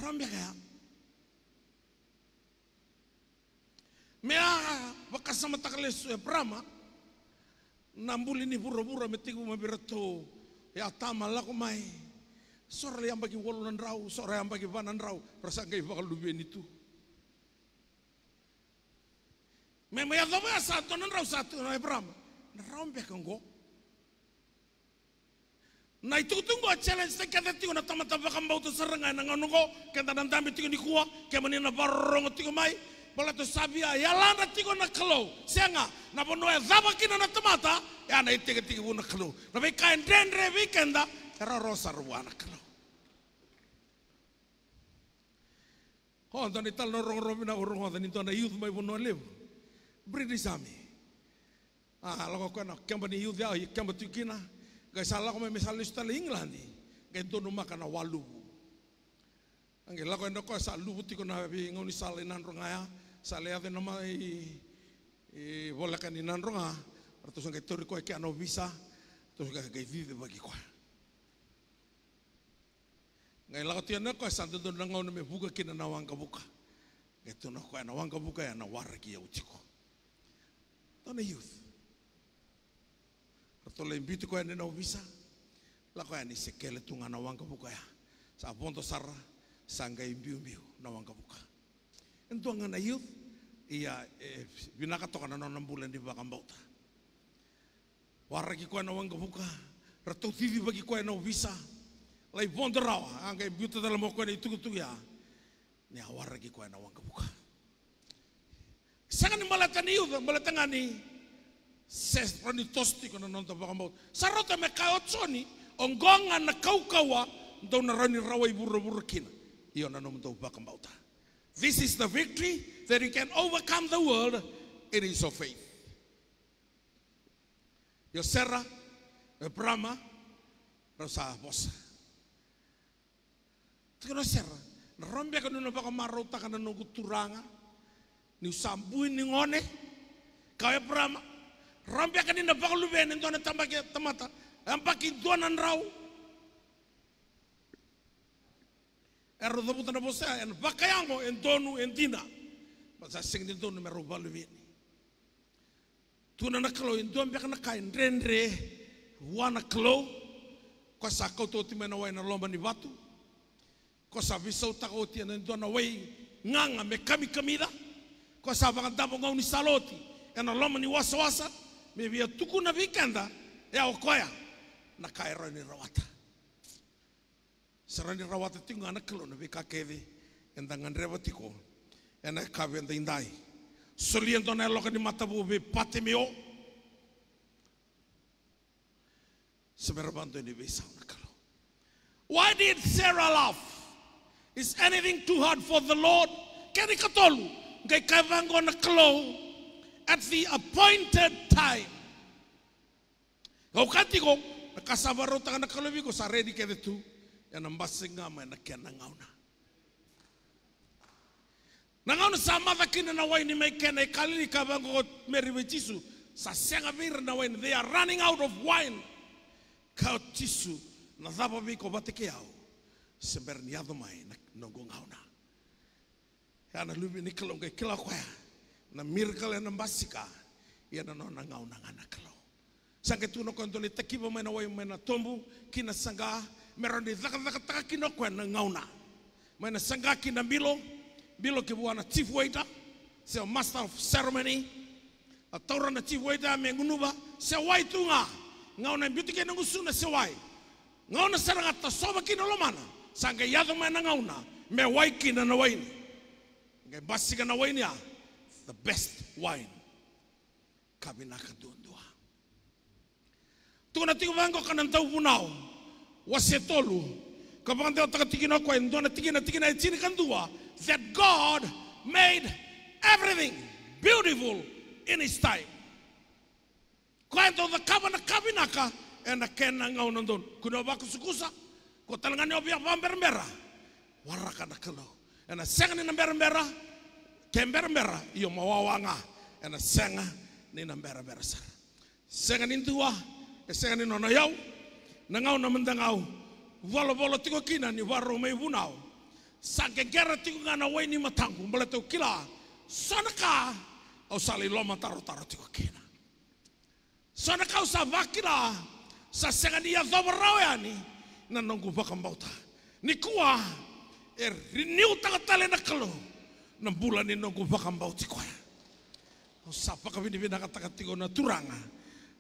Rambe kaya. Mea bakas sama takales brama. Nambul ini pura-pura metiku mabirato. Ya tama lako mai. Sore yang bagi walunan rau, sore yang bagi banan rau. Rasa gay bakal lubien itu. Memang ya doa satu nan rau satu na brama. Na rambe kanggo. Na itu tunggu challenge kita tigo na tama-tama kambau tu serengai na ngongo kita dan tambi tigo ni kuah kemani na barong tigo mai bola tu sabia ya lana tigo na kelo senga na bono ya zabakina na tamata ya na tigo na kelo na be kain dendre weekenda era rosa ruana kelo ho dan ital no rong na urung dan itu na youth mai bono lev bridi sami lago kana kembani youth ya kembati kina Gak salah kau misalnya setelah England ni, gak itu rumah kana walu. Angge lah kau endo kau salu buti kau nabi ngau ni salinan rongaya, salia tu nama boleh kan inan ronga, terus angge tori kau ikan no bisa, terus gak vive bagi kau. Gak lah kau tiada kau santu tu ngau ni buka kina nawang kabuka, gak itu nak kau nawang kabuka ya nawar lagi ya uciko. Tone youth. Tole invito ko ene na visa la ko ani sekele tunga na wanga buka ya sa ponto sarra sanga imbiu na wanga buka ento ngana youth iya binaka to kana non bulan di bakam bauta waraki ko na wanga buka rato tivi bagi ko na visa lai ponto rawa anga imbiu dalam ko ni tu ya ni waraki ko na wanga buka sanga ni malatan youth malatan ni ses rani tosti kono nonton bakambau sarota me kaotsoni ongonga na kaukawa ndo na rani rawa iburu kina iyo na nonton bakambau ta. This is the victory that you can overcome the world. It is of faith. Yo serra brahma rosa bosa tikono serra na rombe kono no bakamaro ta kana no kuturanga ni sambuin ni ngone kaya brahma Rampe kan ina bakal lubeen ento na tambaki tamata ampaki donan rau ero dobu tana bosa en bakayango en donu en dina masa sing din donu mero balubeen tuna na klo en don bek na kain rendre wana klo ko sa ko to timena wai na lomba ni batu ko sa visau ta ko tiana en dona wai nganga me kami kamida ko sa bang dabo ngau ni saloti en lomba ni wasa Maybe a tukuna vikenda ya okoya na kairo ni rawata. Sarani rawata tingo anak kelo na vika keve endangan rewatiko ena kabe endai. Soliento na loka ni matabu be patemio. Seberbantu ni bisa na kelo. Why did Sarah laugh? Is anything too hard for the Lord? Kani katolu ngai kavango na klo at the appointed time. Kau katiko na kasabaro taka na kalobi ko sa ready kede tu yan ang basinga may nakyan nangauna. Nangauna sa matakin na naway ni may kena kalini kavango ko meriwe Jisu sa sengavir na wine. They are running out of wine. Kau Jisu na zababi ko batikiao seberniado mai nongongauna. Yana lubi ni kalau ngai kila kwaya na miracle na basika yana no nangauna ngana kalau. Sangke tuno kontoni takiba mai na wai mai na tombu kina sanga meroni zaka kina kwa nangauna. Mai na sanga kina bilo ke buana chief waiter se master of ceremony atora na chief waiter mengunuba se wai tunga ngauna bitike nangusuna se wai. Ngauna saranga tasoba kina lomana. Sangke yado mai nangauna me wai kina na wai ni. Ngai basika na wai ni the best wine. Kabinaka dundua. Tuna tigo vango kanantau punau. Wasetolu. Kapag teo takatikino ko endona tikina chini kandua. That God made everything beautiful in His time. Kwento the kabinaka and a kena ngau nandon. Kuno baku sukusa. Ko talangani obia pambermera. Waraka na kalo. And a second in a bermera. Kembermera. Iyo mawawanga. And a senga ni na bermera sar. Senga nintua. Senga ni nona yau. Nangau na mendangau. Volo tiko kina ni waro mai bunau. Sangke gera tiko ngana wai ni matangu. Mbala tau kila. Sonaka. Au sali loma taro tiko kina. Sonaka au sa vakila. Sa senga ni ya dhawarau yani. Na nongu bakambauta. Ni kuwa. Renew tangatale na kalo. Na bulan ni nongu bakambauti kwa. Au sa pakabini nakatakatiko na turanga.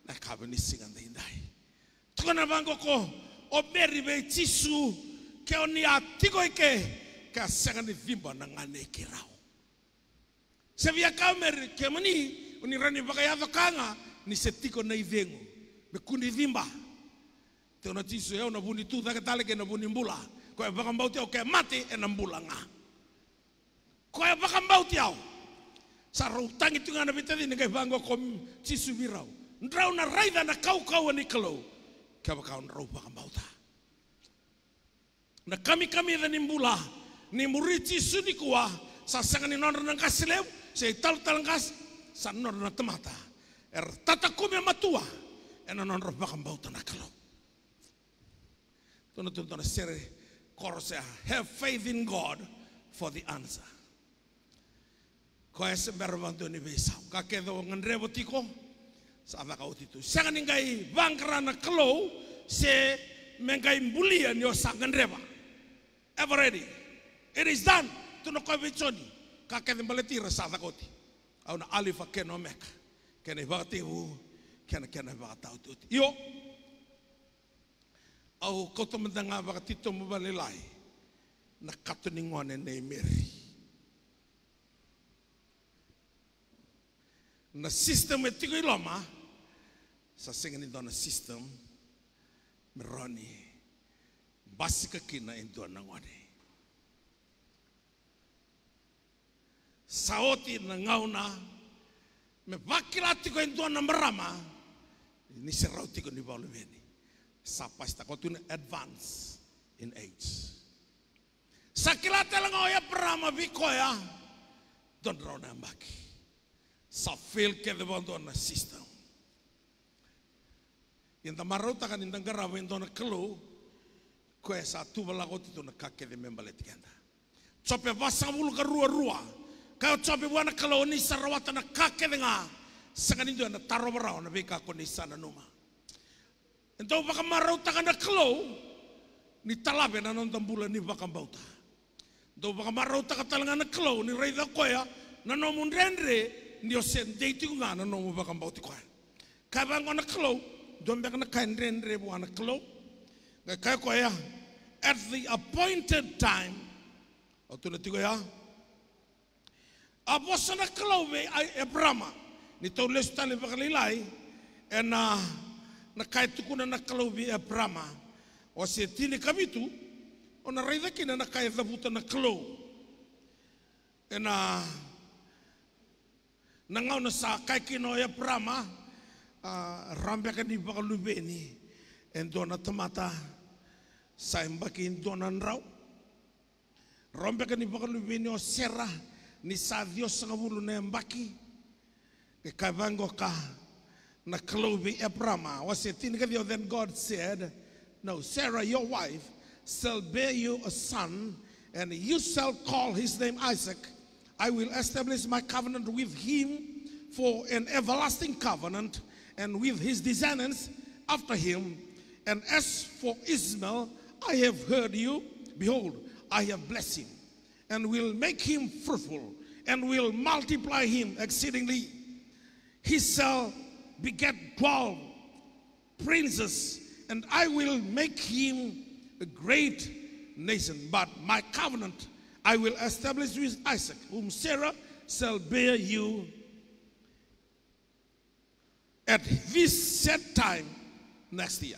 Na kabini singan indai. Tuko na bango ko. O meribe Jisu ke oni atiko ike ka sangani vimba na ngane kirao. Sevia kamer ke mani uni rani bakayado kanga ni setiko na ivengo. Me kundi vimba. Te ona Jisu e ona buni tu takatale ke na buni mbula. Ko e bakambauti au ke mati e na mbula nga. Ko e bakambauti au. Sa rautangi tunga na bitadi ni kai bango ko Jisu virau. Ndrau na raida na kau ni kalau. Kaya kawan raupa kambauta. Na kami da nimbula ni murici sudi kuah sa sangani nor nang kasilew sa ital talangkas sa nor na temata tata kume matua ena non raupa kambauta na kalau. Tuno na sere korse have faith in God for the answer. Ko ese berbantu ni besau kakedo nganrebo tiko sa kau titu sangan ngai bangkara na kalau se mengai bulia ni osangan reba ever ready it is done tu no ko vichoni ka ke dembaleti rasa koti au na alifa ke no mek ke ne bati u ke na bata ut yo au ko to mendanga ba tito mo balelai na katuni ngone ne meri na system etiko iloma sa singin ito na system meroni basika kina ito na ngone saoti na ngauna me bakilati ko ito na marama ni serauti ko ni balubeni sa pasta ko tun advance in age sakilate lang oya parama bikoya don rona mbaki sa feel ke de bondo na system yang tamarau takan indang garawa yang na kelo ko esa tu balagot itu na kake de membalet kanda cope basang bulu ka rua kau cope buana kelo ni sarawata na kake de nga sangan itu na taro barao na beka ko ni sana numa ento baka marau takan na kelo ni talabe na non tambula ni baka bauta do baka marau takan talangan na kelo ni reida koya na nomun renre ni osen deiti nga na nomu baka bauti koya kabang na kelo Dombek na kain rendre buana klo. Kaya ko ya at the appointed time. O tu na tigo ya. Apos na klo be Abraham. Ni to les tali bakalilai na kay tukuna na klo be Abraham. O se tini kabitu ona raida kina na kai dhabuta na klo ena na ngau na sa kai kino ya prama rambe ka ni bakalubeni endona tamata sa imbaki endona nrau rambe ka ni bakalubeni o sera ni sa Dios ngabulu na mbaki ke kavango ka na klobi Abraham was it in God. Then God said, no, Sarah your wife shall bear you a son, and you shall call his name Isaac. I will establish my covenant with him for an everlasting covenant, and with his descendants after him. And as for Ishmael, I have heard you. Behold, I have blessed him, and will make him fruitful, and will multiply him exceedingly. He shall beget 12 princes, and I will make him a great nation. But my covenant I will establish with Isaac, whom Sarah shall bear you at this set time next year.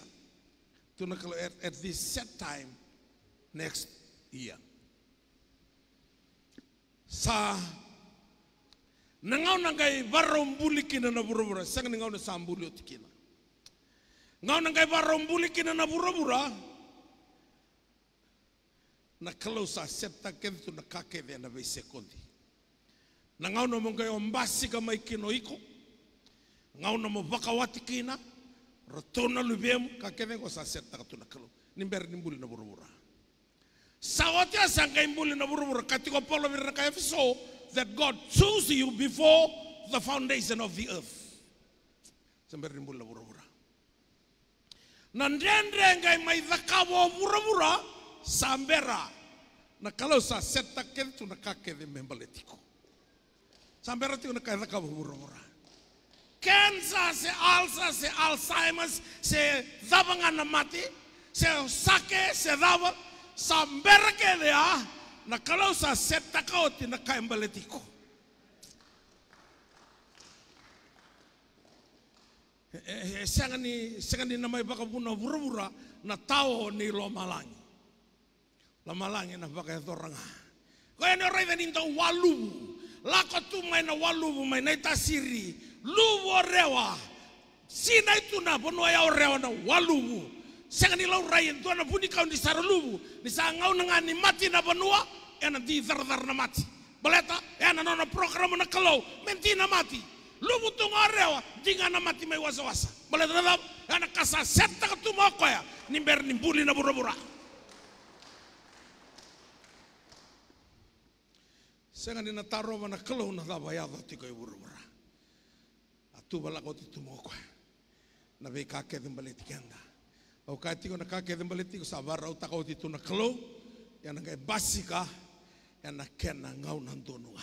At this set time next year. Sa nangau nangai barombuli kina na burubura sang nangau na sambuli otikina ngau nangai barombuli kina na burubura na kalau sa seta kentu na kakeve na be sekondi nangau na mongai ombasi ka mai kino iko ngau na mobakawati kina rotona lubem kakeve ko sa seta ka tu na kalau nimber nimbuli na burubura sawati asangai mbuli na burubura katiko polo vir ka efso that God chose you before the foundation of the earth. Sampai rimbul la bura-bura. Nandendre ngai mai zakabo bura-bura sambera. Na kalau sa seta kentu na kake de membaletiko. Sambera tu na kai zakabo bura-bura. Cancer se alsa se Alzheimer's se dabangan na mati se sake se daba sambera ke dia. Na kalau sa seta kauti na kaimbaletiko. Sangani na may baka puna bura-bura na tao ni Lomalangi. Lomalangi na baka ito ranga. Kaya ni Raven into walubu. Lako tu may na walubu may na itasiri. Lubo rewa. Sina itu na puno ya rewa na walubu. Sanga ni lau rayan tuan na puni kau ni sarulubu ni sangau nangani mati na banua ena di dar na mati baleta ena nona program na kalau menti na mati lubu tu ngarewa dinga na mati mai wasa baleta na ena kasa seta ka tu moko ya nimber nimbuli na bura-bura sanga ni na taro na kalau na dabaya dati ko bura-bura atu balako ti tu moko na be ka ke dimbaletikianda o katiko na kake de baletico savara o takau titu na klo ya na ngai basika ya na kena ngau nandonua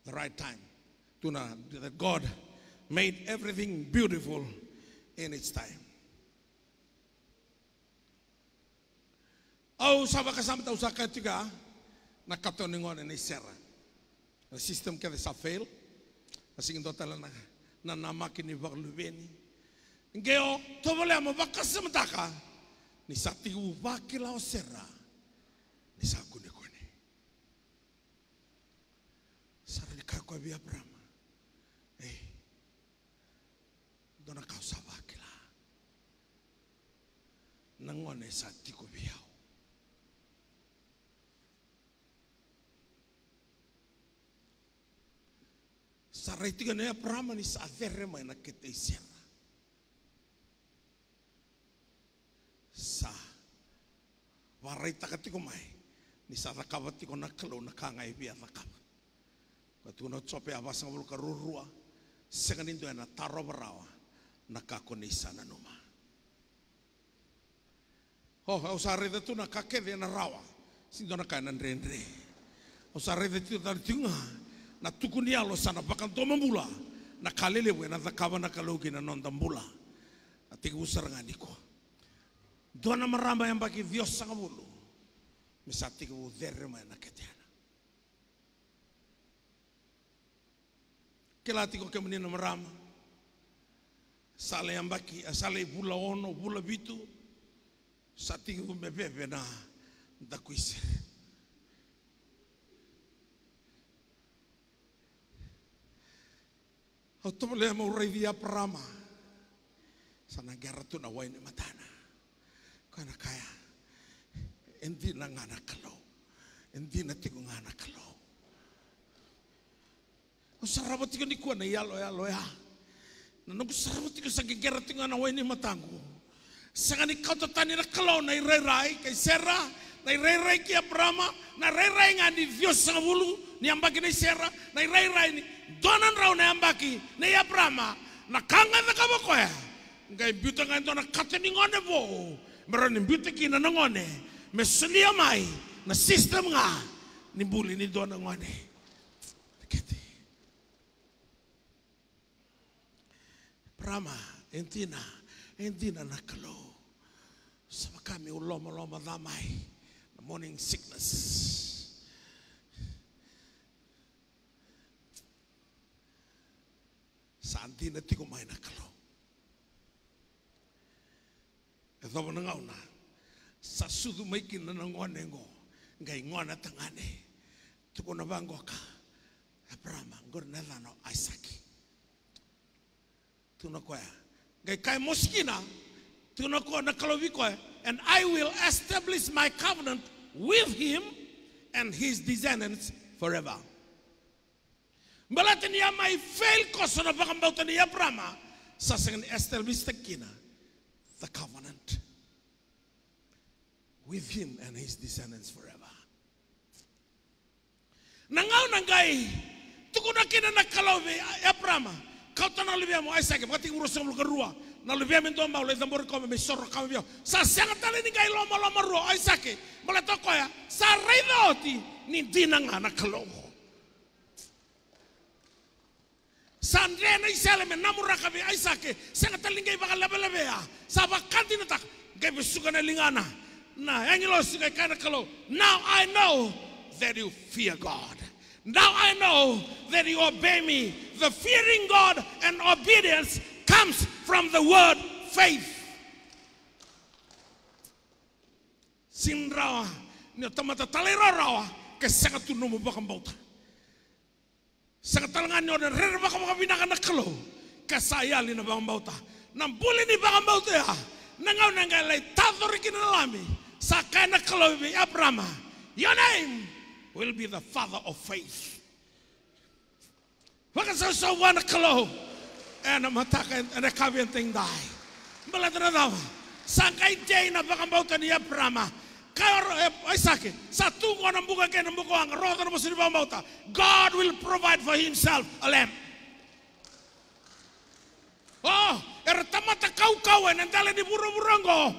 the right time tuna that God made everything beautiful in its time. Au saba kasama tau saka tiga na katoningon ni sera the system ke sa fail asing total na namakini baglubeni ngeo tobole amo bakasem taka ni sati ubaki lao sera ni sakune kone sara ni kako bi Abraham dona kau sabakila nangone sati ko biao sara itiga ne Abraham ni sa verre mai na kete sera sa warai takatiko mai ni sa rakawatiko na kalau na kangai bia rakaba katu na tsope abasang bulu karurua sekanin tu na taro berawa na kakonisa na numa usare tu na kake de na rawa sindo na kanan rendre usare tu tartinga na tukunia lo sana bakal to mambula na kalele we na zakaba na kalogi na nondambula atiku usarangandiko dona maramba yang bagi Dios sangat bulu misati ke udere mana ketena kelati ko kemenina marama sale yang bagi sale bula ono bula bitu sati ke bebe da kuise. Automole mo revia prama. Sana gera tu na waini matana. Kana kaya. Endi na ngana kalau. Endi na tigo ngana kalau. Usarabot ko ni kuan na yalo ya. Nanong sarabot ko sa gera tu ngana waini matangu. Sangani kau tani na kalau na irai kay Sera na irai ki Abrama na irai ngani Dios sa bulu ni ambaki ni Sera na irai ni donan raw na ambaki ni Abrama na kanga na kabako ya ngai buta ngai dona kateni ngone bo merani buta ki na ngone mesulia mai na system nga ni buli ni dona ngone kete Abrama entina na kalo sama kami uloma damai na morning sickness santi na tiko mai na kalo e thoba na ngauna sa sudu mai ki na ngone ngo ngai ngona tangane tuko na bangoka Abraham ngor na no Isaac tuna koya ngai kai moskina tuna ko na kalo viko and I will establish my covenant with him and his descendants forever. Balatan niya may fail ko sa napakambautan ni Abraham sa sangan establish takina the covenant with him and his descendants forever. Nangaw nangay tukuna kina nakalawi Abraham kau tanah lebih mo Isaac pati urus ng lugarua na lebih mento maulay tambor ko may sorro kami bio sa sangat tali ni kay loma ro Isaac malato ko ya sa raidoti ni dinang nakalaw Sandre na isaleme namuraka be Isaac sanga talingay baka labe ya sa bakanti na tak gay besuka na lingana na angelo sigay kana kalo now I know that you fear God. Now I know that you obey me. The fearing God and obedience comes from the word faith. Sinrawa ni tamata talera ke sanga tunu mo bakang bauta. Sanga talangan ni orang rere bakang binakan nakalo kasayali na bakang bauta. Nang buli ni bakang bauta ya. Nangaw nangalay tatori kinalami sa kana nakalo bi Abraham. Your name will be the father of faith. Waka sa wana kalo and matakan and a kabian ting dai. Maladra daw. Sangkay day na bakambautan ni Abraham. Kaya Isaac sa tungo ng buka kay ng buko ang roda ng musin bakambauta. God will provide for himself a lamb. Oh, tamata kau-kawan ang dala ni buro-burongo.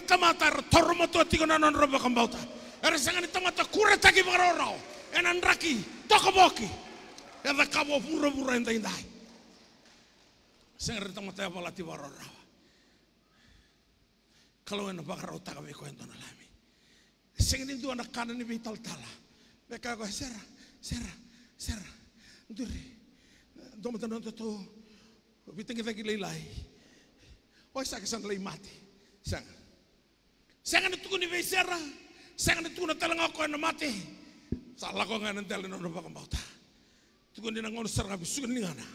Tamata tormoto tigo na non roba bakambauta. Sangan tamata kuretagi bagaroro. Enandraki tokoboki. Eda kabo pura-pura indai. Sangan tamata balati baroro. Kalau ena bagaroro tagabe ko ento nalami. Sangan itu anak kanan ni vital tala. Beka ko sera. Duri. Domata nonto to. Bitang kita gilay. O sa kasan lay mati. Sangan itu ni sera. Sangan itu na talang ako na mati. Salah ko nga nanti alin na bakang bauta. Tukun din ang unusar nga bisugan ni nga na.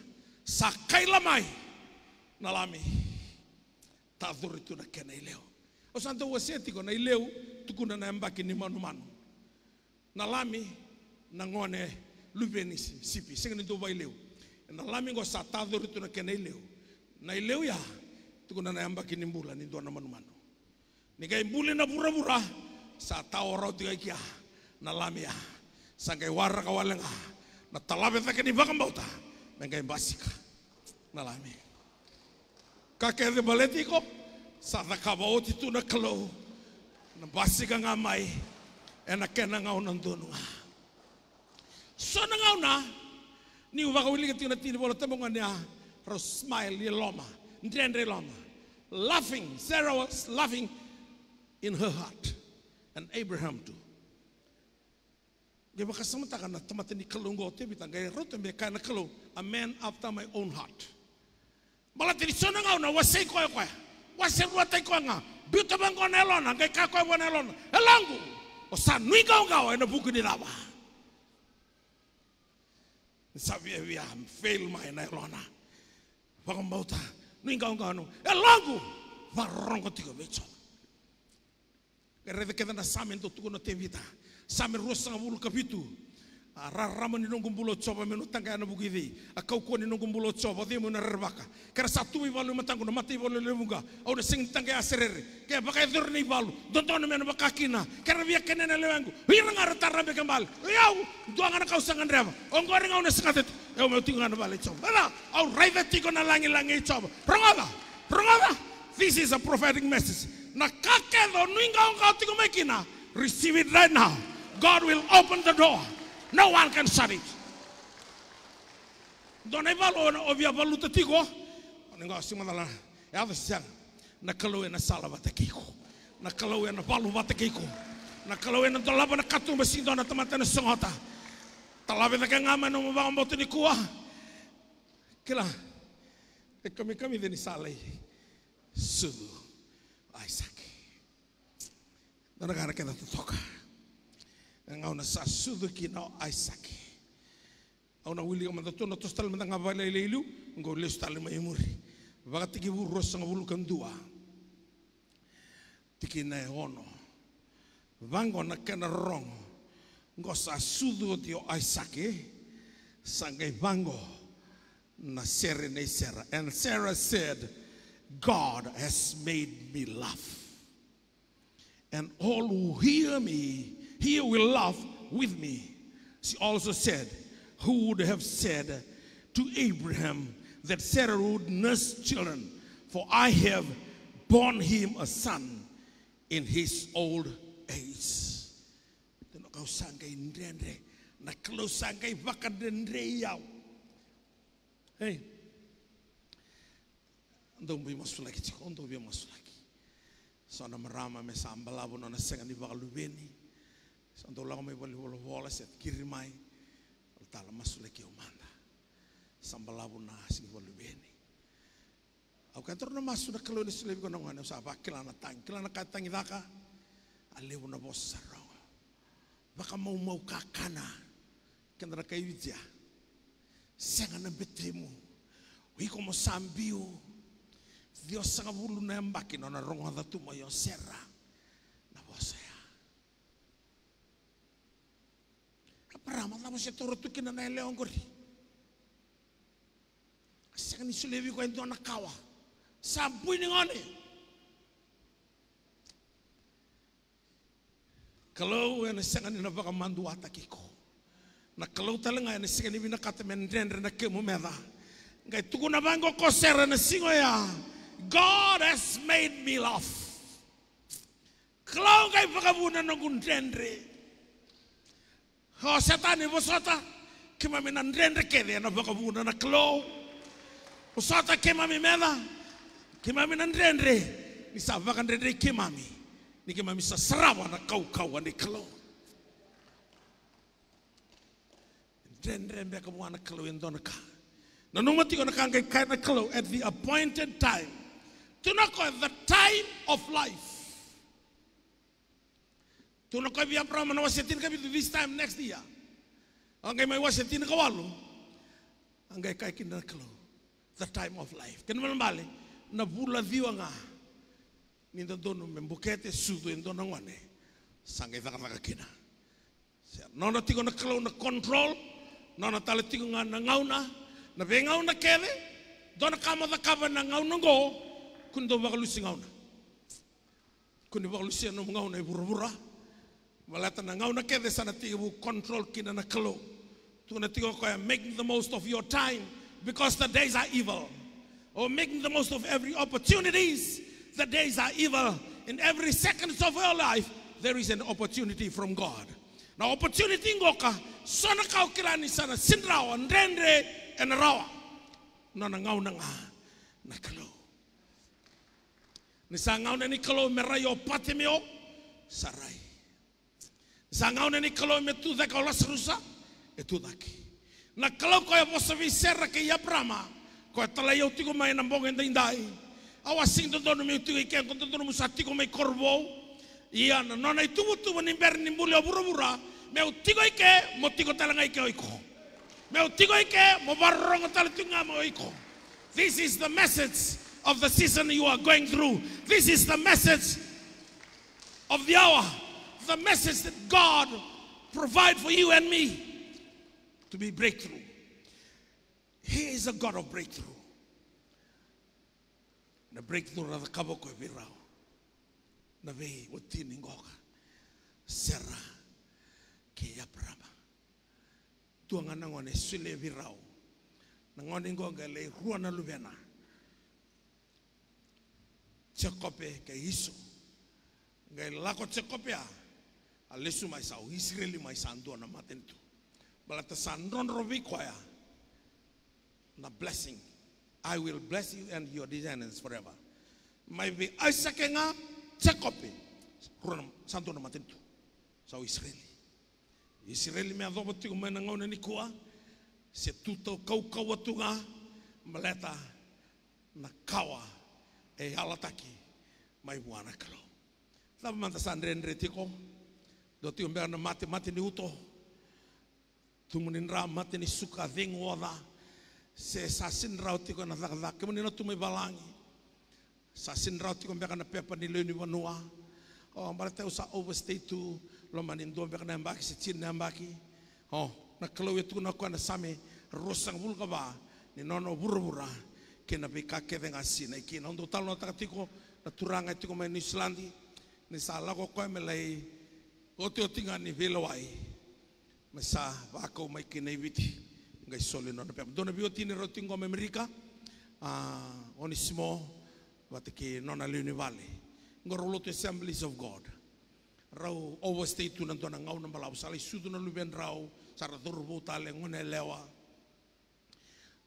Sakay lamay. Nalami. Tadur itu na kena ileo. O santo waseti ko na ileo. Tukun na naambakin ni manu-manu. Nalami. Nangone lubeni sipi. Sangan itu ba ileo. Nalami ko sa tadur itu na kena ileo. Na ileo ya. Tukun na naambakin ni bulan. Ito na manu-manu. Nikay bulin na pura-pura. Sa tao raw tiga kia na lamia sangkay warra kawalang na talabet na kanibakang bauta mengkay basika na lami kakere baleti ko sa nakabao tito na kalo na basika nga may na kena nga unang dono nga so na nga una ni wakawili ka tinatini wala tamongan niya ro smile ni loma ndrendre loma laughing Sarah was laughing in her heart. And Abraham too. Gaya kasama taka na tamatan ni kalunggo te bitang gaya rote me kana kalung a man after my own heart. Balati ni sona nga na wasay ko wasay ruatay ko nga. Bito bang ko nelon gay ka ko nelon. Elangu. o sa nui kau e na buku ni rawa. Sabi e via fail mai na lona. Pakambauta nui kau no. E lagu varongo tiko mecho. Kere keda na samen to tuko no te vita. Samen rosa ngulu kapitu. Rarama ni nunggu bulo coba menu tangga na bukidi. Akau ko ni nunggu bulo coba dia mena rebaka. Kera satu mi balu matangku na mati balu lemunga. Au na sing tangga aserere. Kaya bakai dur ni balu. Donton mena bakakina. Kera via kenen na lewangu. Hirang aratar rabe kembali. Yau dua ngana kau sangan reba. Onggoring au na sangatet. Yau mau tinggal na balik coba. Ala au raiva tiko na langi coba. Rongada. This is a prophetic message. Na kakedo nuinga kau tiko mekina. Receive it right now. God will open the door. No one can shut it. Don't ever ovia valuta tigo. Ningo simadala. Ya siang. Na kalau na sala batakiko. Na kalau na balu batakiko. Na kalau na dolaba na katu mesin dona tamata na songota. Talabe na ngama no mabang boto ni kuwa. Kila. E kami deni salai. Sudu. Isaac. Dona kana kena toka. Ngau na sa sudu ki na Isaac. Au na wili ka mandato na tostal mandanga bala leilu ngo le stal mai muri. Vaga tiki burro sanga bulu kandua. Tiki na ono. Vango na kana rong. Ngo sa sudu di Isaac sangai vango na sere ne Sarah. And Sarah said, God has made me laugh. And all who hear me will laugh with me. She also said, who would have said to Abraham that Sarah would nurse children? For I have borne him a son in his old age. Kau sangkai ndendre, na kalau sangkai bakal ndendre yau. Hey, ando bi masuk lagi, ando bi masuk lagi. Sana merama mesambalabu nona sengan di bakal lubeni. Santo lang may wala set kirimay altala masuleki umanda sambalabo na sing walubeni au kantor na masu na kalo ni slebi ko nangwana sa bakila na katang idaka alewo na boss sarong baka mau kakana kendra kayuja senga na betemu wi ko mo sambiu Dios sanga bulu na mbaki na rongo da tu mo yo serra na boss. Paramat lama siya turut tu kina na leong gori. Sekarang isu lewi ko endo na kawa. Sabuy ni ngone. Kalau ena sekarang ina baka mandu atakiko. Na kalau talanga ena sekarang ina kata mendendre na kemu meda. Ngai tuku na bango ko sera na singo ya. God has made me laugh. Kalau ngai baka buna na gundendre. Oh setan ni bosota kemami na ndrendre kede na bakabuna na klo bosota kemami mela kemami na ndrendre ni sa baka ndrendre kemami ni kemami sa sarawa na kau ni klo ndrendre mbeka mwana klo endona ka na numati ko na kangai kai na klo at the appointed time tunako at the time of life. Tuno ko biya prama na wasetin ka this time next year. Angay may wasetin ka walo. Angay kay kinaklo. The time of life. Kaya naman bali na bula diwa nga. Ninda dono membukete sudo endo nang wane. Sangay taka kina. Nono tigo na klo na control. Nono tala tigo nga na ngauna. Na bengaw na kele. Dono kama da kaba na ngauna go. Kundo bakalusi ngauna. Kundo bakalusi ano ngauna ibura-bura. Malata na ngauna kede sana tigo control kina na klo. Tuna tigo ko making the most of your time because the days are evil. Or making the most of every opportunities. The days are evil. In every second of your life, there is an opportunity from God. Now opportunity ngoka sana kau kilani sana sinrawa ndendre and rawa. Na ngauna nga na klo. Ni sa ngauna ni klo merayo patemeo sarai. Sangau nani kalau metu dak olas rusa itu daki. Na kalau kau yang posavi serra ke ya prama, kau telah yau tigo main nambong endai. Awas sing tu dono metu ikan kau tu dono musati kau main korbo. Ia na nona itubutu ni ber ni mbuli obura meu tigo ike mo tigo talanga ike oiko. Meu tigo ike mo barrongo talatunga mo oiko. This is the message of the season you are going through. This is the message of the hour. The message that God provide for you and me to be breakthrough. He is a God of breakthrough. Na breakthrough na kabo ko virao. Na vei utini ngoka. Serra ke ya prama. Tuanga na ngone sule virao. Na ngone ngoga le ruana luvena. Cekope ke iso. Ngai lako cekopea. Alesu mai sau Israeli mai sandu na matentu. Balata sandron rovi koya. Na blessing. I will bless you and your descendants forever. Mai be Isakenga cekope. Rona sandu na matentu. Sau Israeli. Israeli me adobo tiku mena ngona ni kua. Se tuto kau watunga maleta na kawa e halataki mai buana kalo. Lama manta sandrendre tiko. Do tiko mbea na mate ni uto. Tumunin ra mate ni suka vengu oda. Se sasin rau tiko na thakatha. Kemunina tumai balangi. Sasin rau tiko mbea na pepa ni leuni wanua. Oh, marata usa overstay tu. Loma ni ndo mbea na mbaki se chin na mbaki. Oh, na kalau itu na kwa na same rosang vulga ba. Ni nono bura-bura. Kena beka kedenga sina. Kena untuk talo na takatiko. Na turanga tiko mai New Zealandi. Ni sa lago koe me lei o tinga ni velawai me sa wako mai kinei viti ngai sole no pe dona bioti ni rotingo me Amerika onisimo wate ki nona Leone Valley ngoro to Assemblies of God rau overstay tu na dona ngau na malau sala sudu na luben rau sara dorbo tale ngone lewa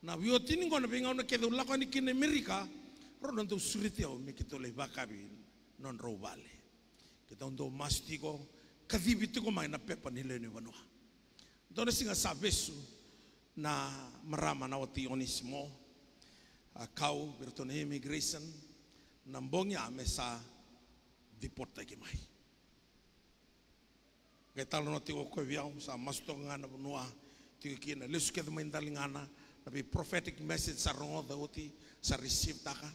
na bioti ni ngona bingau na kedu lako ni kinei Amerika ro na do suritio me kitole bakabi non ro vale kita untuk mastiko kadibitiko mai na pepa ni Leone Vanua. Dona singa sabesu na marama na wati onismo kau bertone immigration na mbongya mesa deporta ki mai. Ketalo no tiko ko viau sa mastonga na Vanua tiko kina lesu ke mai ndalingana na be prophetic message sa rongo dauti sa receive taka.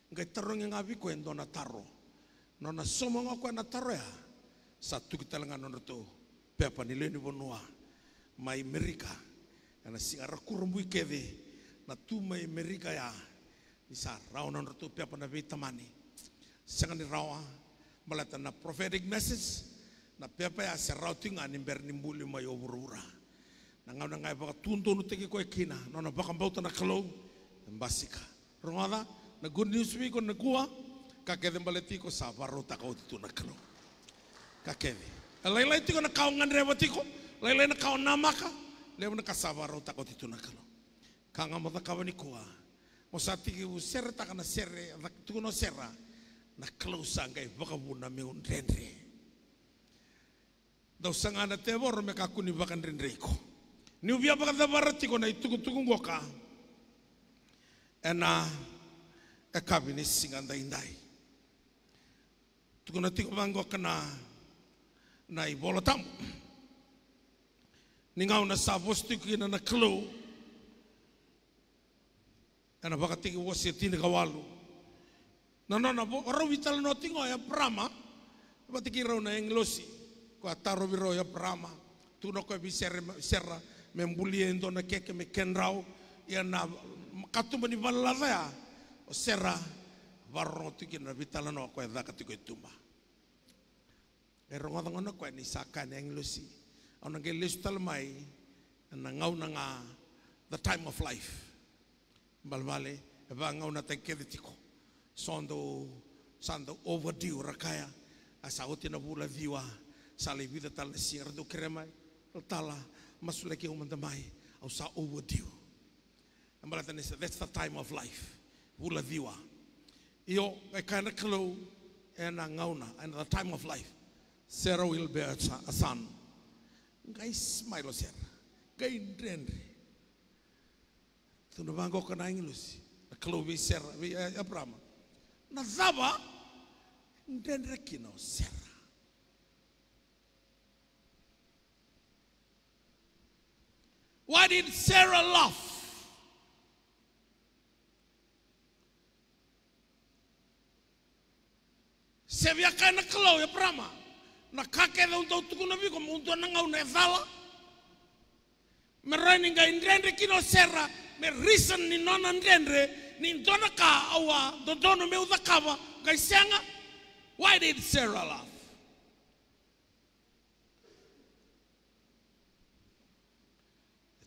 Ngai tarong nga vi ko endona taro. Nona somonga ko na taro ya. Satu kita lengan nono pepa ni Leone Vanua mai Amerika ana singara kurumbu kede na tu mai Amerika ya bisa rau nono pepa na vitamani sangani rawa malata na prophetic message na pepa ya serau tinga ni bernimbuli mai oburura na ngau na ngai baka tunto no teki ko ekina nona baka bauta na kalo mbasika ronga na good news week on na kuwa ka kede baleti ko sa barota ka utu na kalo kakeve lailai tiko na kaungan rewa tiko lailai na kaun namaka lewa na kasavaro tako tito na kalo kanga mo takawani kuwa mo sa tiki u serre taka na serre tuko no serra na kalo sangai baka buna me un rendre daw sanga na tebor me kakuni baka rendre ko ni ubia baka dabara tiko na ituku ngoka ena kabini singanda indai tuko na tiko bangoka na ibola tamu ningau na savos tikina na klo ana baka tiki wasi tini kawalu na ro vital no tingo ya prama batiki ro na englosi ko ataro biro ya prama tu no ko bi serra membuliendo na keke me kenrao ya na katumba ni balala ya o serra varro tikina vital no ko da katiko tumba ronga ngona ko ni saka na englosi ona ke listal mai na ngau na nga the time of life balvale ba ngau na tekeditiko sando overdue rakaya asa utina bula viwa sale vida tal sir do crema tala masule ke umandamai au sa overdue ambalata nesa that's the time of life bula viwa io e kana klo ena ngauna and the time of life Sarah will bear a son. Guys, smile Sarah. Guy drendre. Tu no bango kana English. A clovi Sarah, Abraham. Na zaba drendre kino Sarah. Why did Sarah laugh? Sevia kai na kalau ya prama. Na kake da unta utukuna viko unta nanga una ethala. Me rani nga indrendre kino serra. Me reason ni nona ndrendre. Ni ndona ka awa dodono me udakava. Ga isenga. Why did Sarah laugh?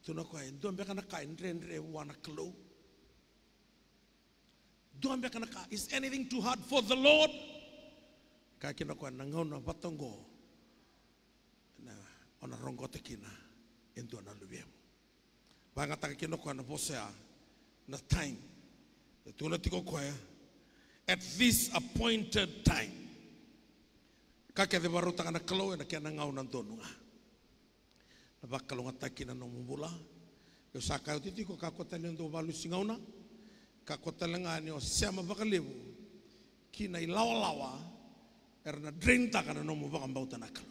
Tuna ko ay ndombe kana ka ndrendre wana klo. Ndombe kana ka, is anything too hard for the Lord? Kaki na ko nangauna batongo na ona rongo tekina endo na lubem. Banga takino ko na posea na time. Tuna tiko ko at this appointed time. Kake de baruta kana klo na kana ngauna ndonunga. Na bakalonga takina no mubula. Yo saka titi ko kakota lendo balu singauna. Kakota lenga ni o sama bakalebu. Kina ilawa erna drenta kana no mubaka mbauta nakalo.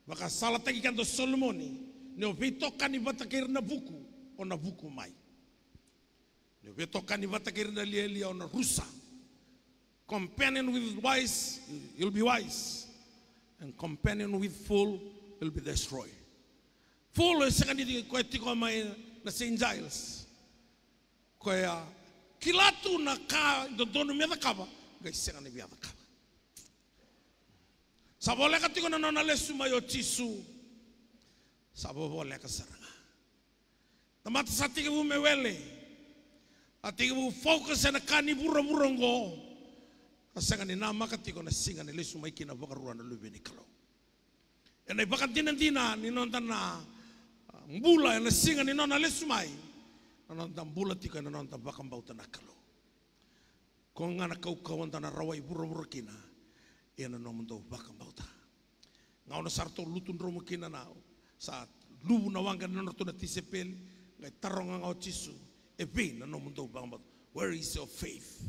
Baka sala taki kanto Solomoni. Ne o vitoka ni batakir na buku o na buku mai. Ne o vitoka ni batakir na lielia o na rusa. Companion with wise, you'll be wise. And companion with fool will be destroyed. Fool is second di ko tiko mai na St. Giles. Ko ya kilatu na ka do donu me da kaba, ga second bi da kaba. Sabo le ka tiko na na lesu mai o tisu. Sabo bole ka saranga. Tamat sa tiko bu me wele. Ati bu focus na kani burongo. Asanga ni nama katiko na singa ni lesu mai kina baka ruana lube ni kalau. E nei baka tina ni nonta na mbula na singa ni nona lesu mai. Na nonta mbula tika na nonta baka mbauta na kalau. Ko ngana kau kawan na rawai buro kina. E na nomundo baka mbauta. Ngau na sarto lutun romo kina na sa lubu na wanga na norto na tisepeli. Ngai taronga ngau tisu. E pe na nomundo baka mbauta. Where is your faith?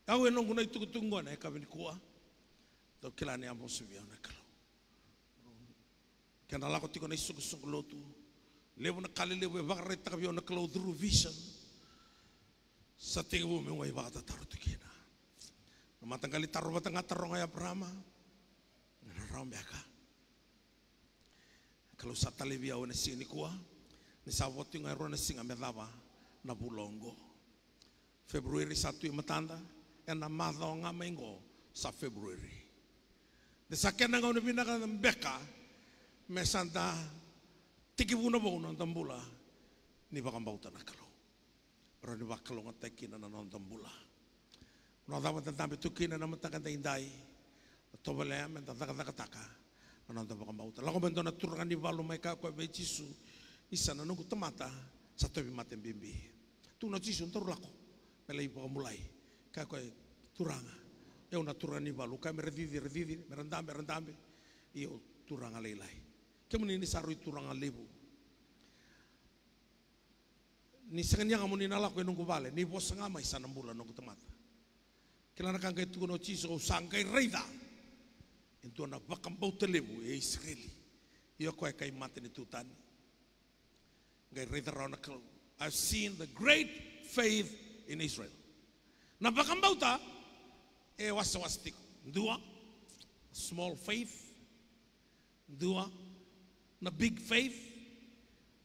Au e nongu na itukutungo na e kawini kua. Tau kila ni ambo subi au na kalau. Kena lako tiko na isuku lotu. Levo na kali levo e wakare takabi au na kalau through vision. Sa tinga bu me wai wakata taru tukina. Na matanggali taru batanga taronga ya Abrahama. Na raumbeaka. Kalau sa talevi au na sini kua. Ni sa woti ngai rona singa medava na bulongo. Februari 1 i matanda. E na madho nga maingo sa February. De sakena nga unabina ka ng beka, me santa tikibuna bo ng tambula, ni baka mbauta na kalo. Pero ni baka kalo nga tekina na ng tambula. No dapat ang tambi tukina na matakanta inday, tobalem, and taka, na ng baka mbauta. Lako bendo na turangan ni Valo may kakwa may Jisu, isa na nung tamata, sa tobi matin bimbi. Tuna Jisu, tarulako, melay po kamulay. Kako turanga e una turanga ni Valo ka meredidi merandambe io turanga leilai ke muni ni saru turanga lebu ni senganya kamu ni nala ko nunggu vale ni bos nga mai sana mula nunggu temata kilana kan kai tuno chiso sangkai reida into na bakambau telebu e Israeli io ko kai mate ni tutani ngai reida rauna. I've seen the great faith in Israel. Na bakambauta e wasawastiko. Dua small faith. Dua na big faith.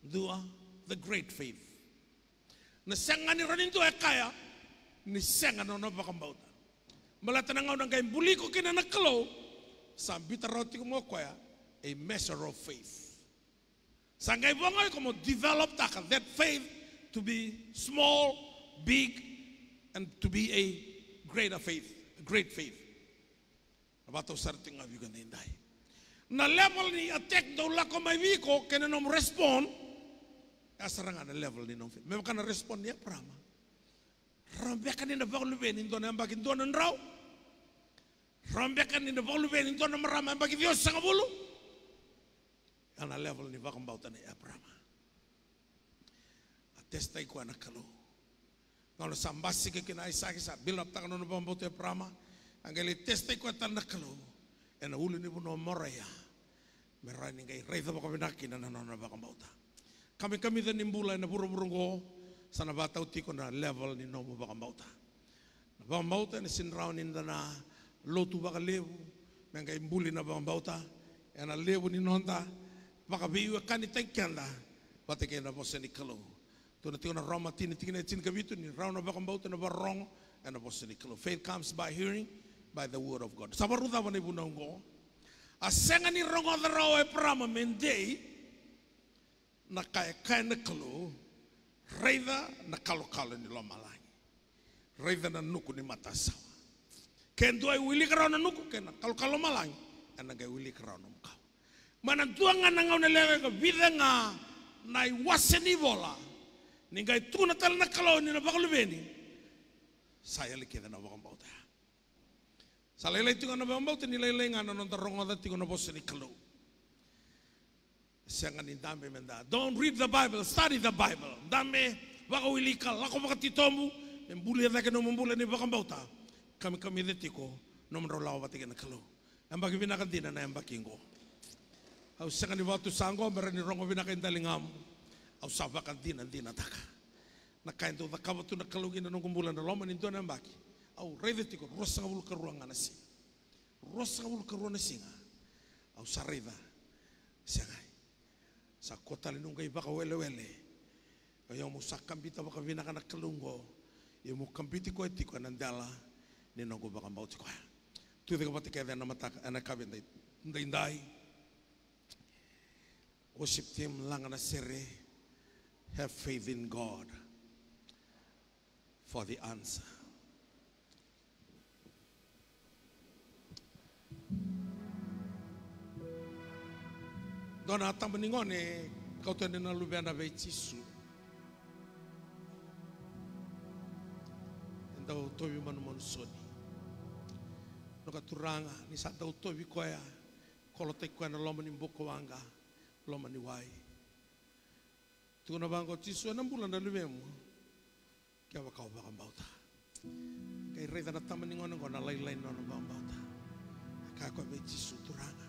Dua the great faith. Na senga ni raninto e kaya ni senga no na bakambauta. Malata na ngau nang kay buliko kina nakalo sa bitaroti mo koya a measure of faith. Sangay bongoy como develop that faith to be small, big, and to be a greater faith, a great faith. Abato sarting of you can die. Na level ni attack daw lako may wiko kena nom respond. Asaranga na level ni nom faith. May kana respond niya prama. Rambe kan ni na bakulu ben indo na bagin do na raw. Rambe kan ni na bakulu ben indo na marama bagin Dios sa kabulo. Ana level ni bakang bautan ni prama. Atestay ko na kalo. Kalau sambasi ke kena isaki sa bilap takano no bambote prama angeli teste ko tan nakalo ena ulu ni buno moraya merani ngai reitha baka benaki na nana baka bauta. Kami da nimbula na buru-burungo sana bata utiko na level ni nomo baka bauta. Na baka bauta ni sinrao ni na lotu baka levu mengai mbuli na baka bauta na levu ni nonta baka biu kani taikanda bata kena bosa ni kalau. Tuna tiko na rama tini tikina tin kabitu ni rao na baka bauta na barong na bosa ni kalau. Faith comes by hearing, by the word of God. Sabaruta wana ibu naungo. Asenga ni rongo da rao e prama mendei na kaya na kalu reida na kalo ni lo malai reida na nuku ni mata sawa ken dua wili karau na nuku ken kalo malai ana ga wili karau na mukau mana duanga na ngau na lewe ka vida nga na iwase ni bola ni ga tu na tal na kalo ni na bakalubeni saya likeda na bakambauta salele tu na bakambauta ni lele nga na non tarongo da tingo na bosse ni kalu. Don't read the Bible, study the Bible. Dame baka wilika lako baka titombu mbuli yake no mbuli ni baka bauta. Kami detiko no mro lawa batige na kalo. Amba ki binaka dina na amba kingo. Au sanga ni watu sango merani rongo binaka indalingam. Au sabaka dina taka. Na kainto da kabatu na kalo gina no mbula na loma ni dona mbaki. Au redetiko rosa ngul karuanga na si. Rosa ngul karuanga singa. Au sarida. Siagai. Sa kota le nunga ibaka wele kaya mo sakambita baka vinaka na kalungo ya mo kambiti ko etiko nandala ni nongo baka mbauti ko tu de kapati kaya na mataka ana kabin ndai worship team lang na sere have faith in God for the answer. Dona tamaningone kau tene na lubena be Jisu. Ndau tobi manu soni. Noka turanga ni sa dau tobi koya kolo te koya na loma ni mboko wanga loma ni wai. Tuna bango Jisu na mbula na lubemu. Kia wakau baka mbauta. Kai reida na tamaningone ngona lai no na mbauta. Ka ko be Jisu turanga.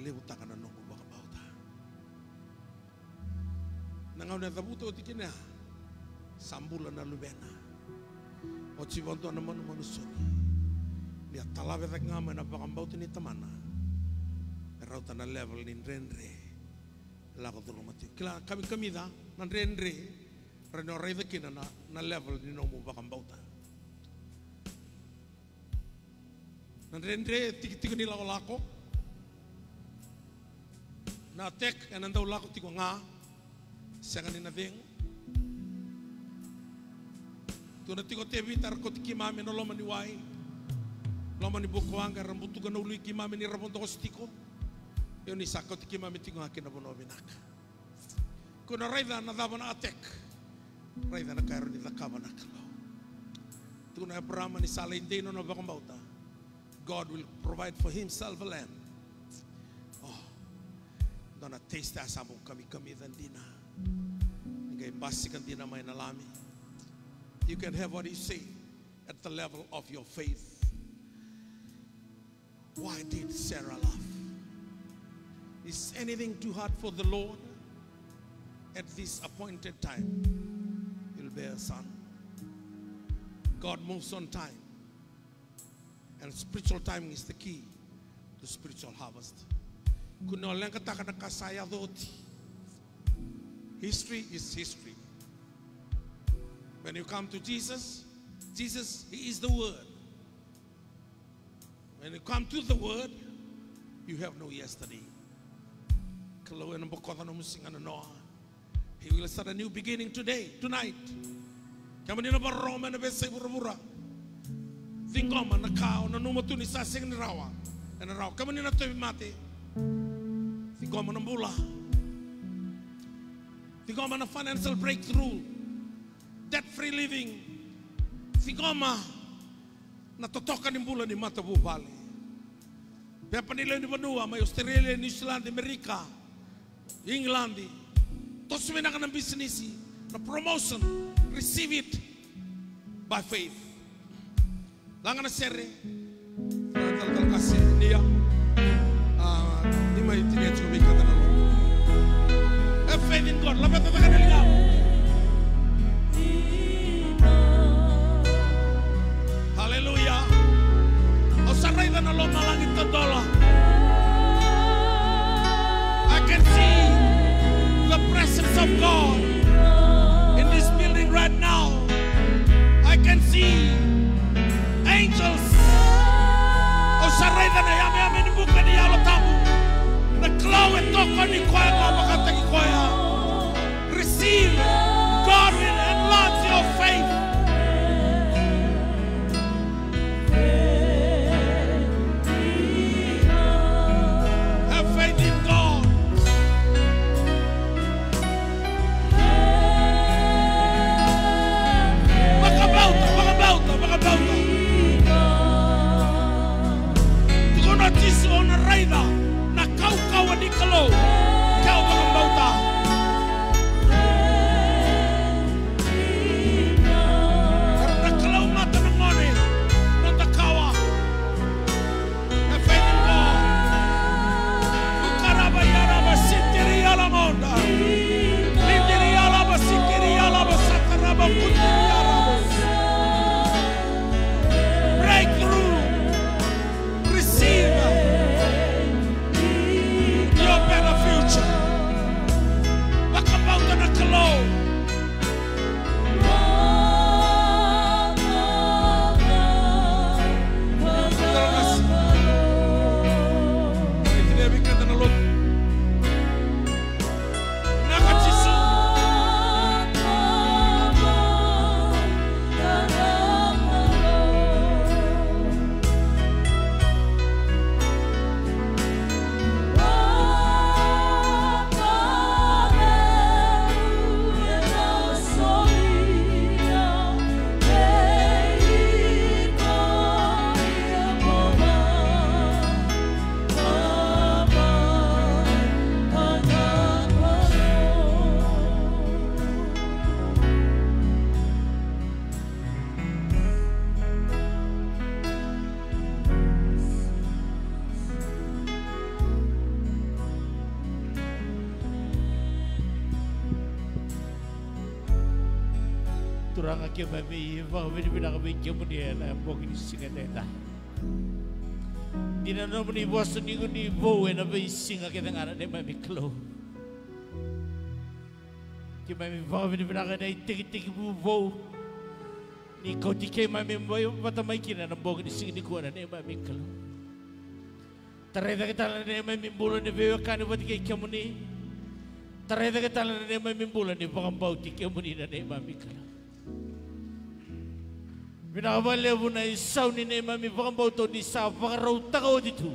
Lewu taka na nongo baka bauta. Nangau na tabuto tikina sambula na lubena. O chibonto na manu soni. Dia talawe tak ngama na baka bauta ni tamana. Rauta na level ni renre. Lako tulu mati. Kila kami da na renre. Reno reida kina na level ni nongo baka bauta. Na renre tiki ni lako. Na tek en andau lako tiko nga sangani na veng tu na tiko tevi tar ko tiki mame no loma ni wai loma ni boko anga rambutu ga no lui ki mame ni rabondo stiko yo ni sako tiki mame tiko akina bono binaka ko na raida na daba na atek raida na kairo ni lakaba na kalo tu na Abraham ni sala inde no bakambauta God will provide for himself a land. Dona taste asamu kami dandina. Ngai basi kandina may nalami. You can have what you say at the level of your faith. Why did Sarah laugh? Is anything too hard for the Lord? At this appointed time, you'll bear a son. God moves on time. And spiritual timing is the key to spiritual harvest. History is history. When you come to Jesus, He is the Word. When you come to the Word, you have no yesterday. He will start a new beginning today, tonight. Thingoma na kao na numatu ni sasing ni rawa. Na rawa kama ni na tobi mate. Thingoma na mbula. Thingoma na financial breakthrough. Debt-free living. Thingoma na totoka ni mbula ni mata bupali. Pepa nila ni banua may Australia, New Zealand, Amerika, England. Tosumi na ka ng business na promotion. Receive it by faith. Langan na sere. Terima kasih Nia. Ni mai tini acu bi kata nalo. Have faith in God. Lepas tu tak ada lihat. Haleluya. Osarai dan nalo malangit tendola. I can see the presence of God in this building right now. I can see angels. Osarai dan ayam ini bukan dia lo tamu. The cloud and toko ni koya ngapa kata ki koya. Receive. God will enlarge your faith. Have faith in God. Baka bauta. Tuko na tisi ona raida. Na kau ni kalau kau baka bauta. Karena kalau mata nangone nanda kawa. Have faith in God. Ukaraba yaraba sitiri alamonda. Lindiri alaba sikiri alaba sakaraba kutiri alaba. Breakthrough. Receive your better future. Bakabauta na kalau. Turang aja babi, bawa bilang babi kemudian mungkin singa dah. Di dalam ni bos ni guni bawa babi singa kita ngara ni babi klo. Kita bawa bilang ada tik bawa. Ni kau tikai babi bawa batamai kira nak bawa ni singa ni kuara ni babi klo. Terada kita ni babi bulan ni bawa kan bawa tikai kemudian. Terada kita ni babi bulan ni bawa tikai kemudian ni babi klo. Binawale mo na isaw ni mami pakambao to di sa pakaraw takaw dito.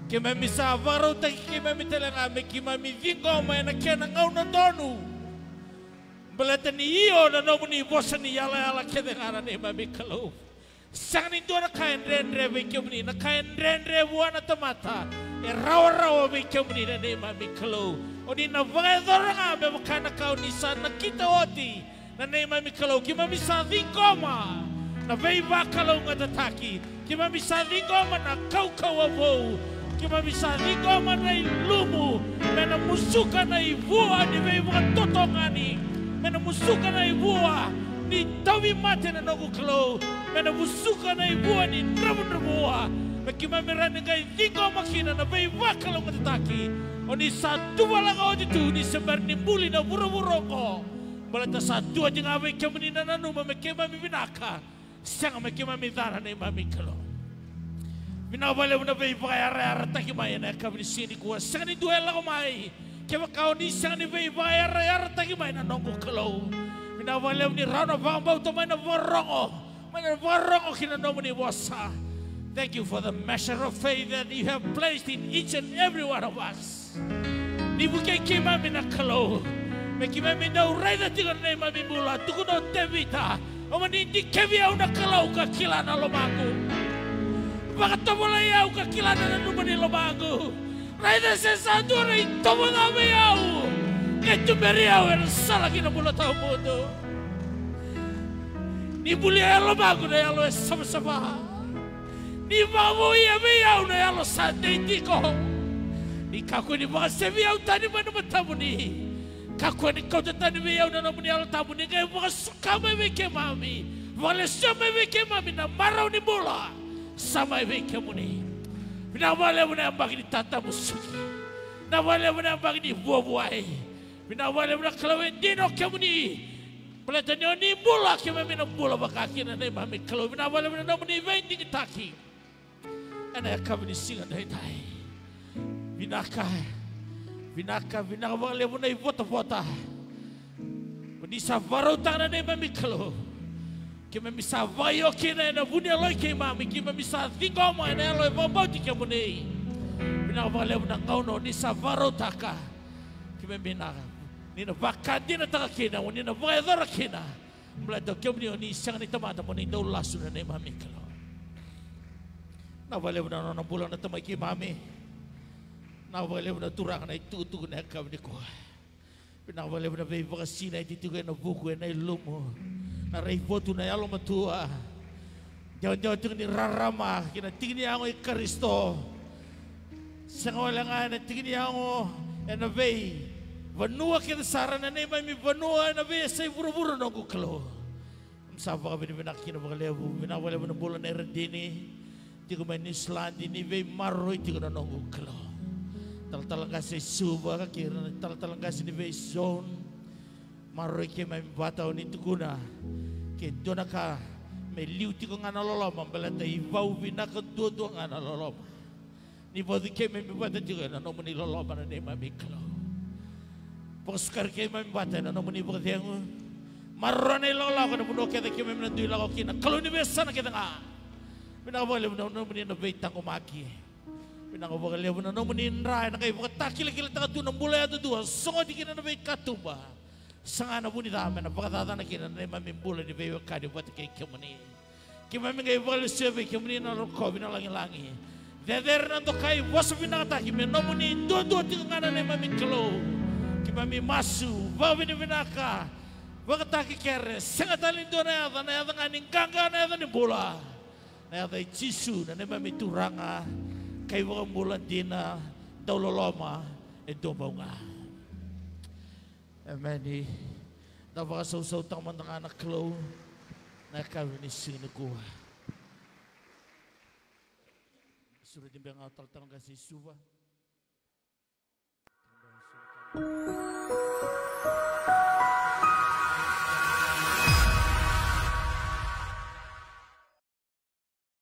Kaya mami sa pakaraw taki kaya mami talaga kaya mami vingo may nakianangaw na donu. Balata ni iyo na naman ni bosa ni yala kaya nga ni mami kalaw. Sang nito na kain renre kaya mani na kain renre buwan na tamata. E rawa kaya mani na ni mami kalaw. O di na vakador nga may makanakaw ni sa nakita oti. Na mami kalau kima bisa vingoma na veiva kalau ngatataki kima bisa vingoma na kau avo kima bisa vingoma na ilumu mena musuka na ivua ni veiva totongani mena musuka na ivua ni tawi mate na nogu kalau mena musuka na ivua ni drabu kima mirane kai vingoma kina na veiva kalau ngatataki oni satu walang oditu ni sebar ni muli na buru-buroko. Balata satu aja ngawe kemani nanu mameke mami binaka sang mameke mami dara ne mami kalo binawale una bei bayar taki mai na kabni sini kuwa sang ni dua la mai kewa kau ni sang ni bei bayar taki mai na nongo kalo binawale ni rana bambau to mai na vorongo kina nomu ni wasa. Thank you for the measure of faith that you have placed in each and every one of us. Ni buke mami na kalo Meki mami na uraida tiga na mami mula tuku na tevita. O manindi kevia una kalau ka kilana lomago. Baka tomola yau ka kilana na numani lomago. Raida se satu na itomo na me yau. Ketu beri yau era sala kina mula tau mundo. Ni buli lomago na yalo sama-sama. Ni mau ia biau na alo sande tiko. Ni kaku ni mga sebiau tani mana matamu ni. Kaku ni kau tani biau na namu ni alo tamu ni kaya mga suka meweke mami. Wale sama meweke mami na marau ni bola. Sama meweke muni. Na wale muna ambag ni tata musuki. Na wale muna ambag ni buah-buah. Na wale muna kalawin dino kemuni. Pelata ni bola kaya mami na bola bakaki na ni mami kalawin. Na wale muna namu ni vendi kitaki. Ana kami singa dai binaka wale muna ivota ni savaro tana ne mami kalo ke mami savayo kina na bunia loi ke mami ke mami sa thingo ma na loi bomboti ke muni binaka wale muna ngauno ni savaro taka ke mami na ni na vakadina taka kina ni na vaedora kina mlato ke muni ni sanga ni tamata muni do lasu na ne mami kalo. Na wale na nang bulan na tamay kay mami. Na wale na turang na itutu na kami ko. Na wale na bay vakasi na ititugan na buku na ilumo. Na raibotu na yalo matua. Jaw-jaw tu ni rarama kina tingni ako Kristo. Sa wala nga na tingni ako na bay. Vanua kita saran na mami vanua na bay sa buru-buru na ko kalo. Sapa kami ni binakina bakalebu. Binawale na bulan na redini. Tiga main Islam ini ve maroi tiga na nongo kalo. Tal-talang kasi suba kakira, tal-talang kasi ni ve zone. Maroi ke main batao ni tukuna. Ke dona ka may liu tiga nga naloloma. Balata ibau binaka dua-dua nga naloloma. Ni bodi ke main bata tiga na nomo ni loloma na ni mami kalo. Poskar ke main bata na nomo ni batiango. Marone loloma na puno kita ke main nandui lako kina. Kalau ni besana kita nga. Pinakawala mo na naman yung nabaitang umaki. Pinakawala mo na naman yung ray na kayo. Pagkatakila-kila ka doon ng bulay at doon. Songo di ka na nabait katumba. Sa nga na po ni dami na pagkatatan na kina na mamimbulan ni Bayo Kadi buat kay Kimani. Kimami kayo bakal survey Kimani na roko binalangi-langi. Deder na to kayo. Wasa pinakataki. Naman yung doon-doon tingnan nga na mamiklo. Kimami masu. Bawa binibinaka. Pagkataki kere. Sangatalin doon na yata. Na yata nga ningkanga na yata ni bola. Na yata Jisu na naman may turanga kay wakang bulan din na daw loloma e dumaw nga. Amen. Napakasaw-saw tang mga anak klo na kami ni sinukuha. Surat din ba nga tal-talang kasi suwa?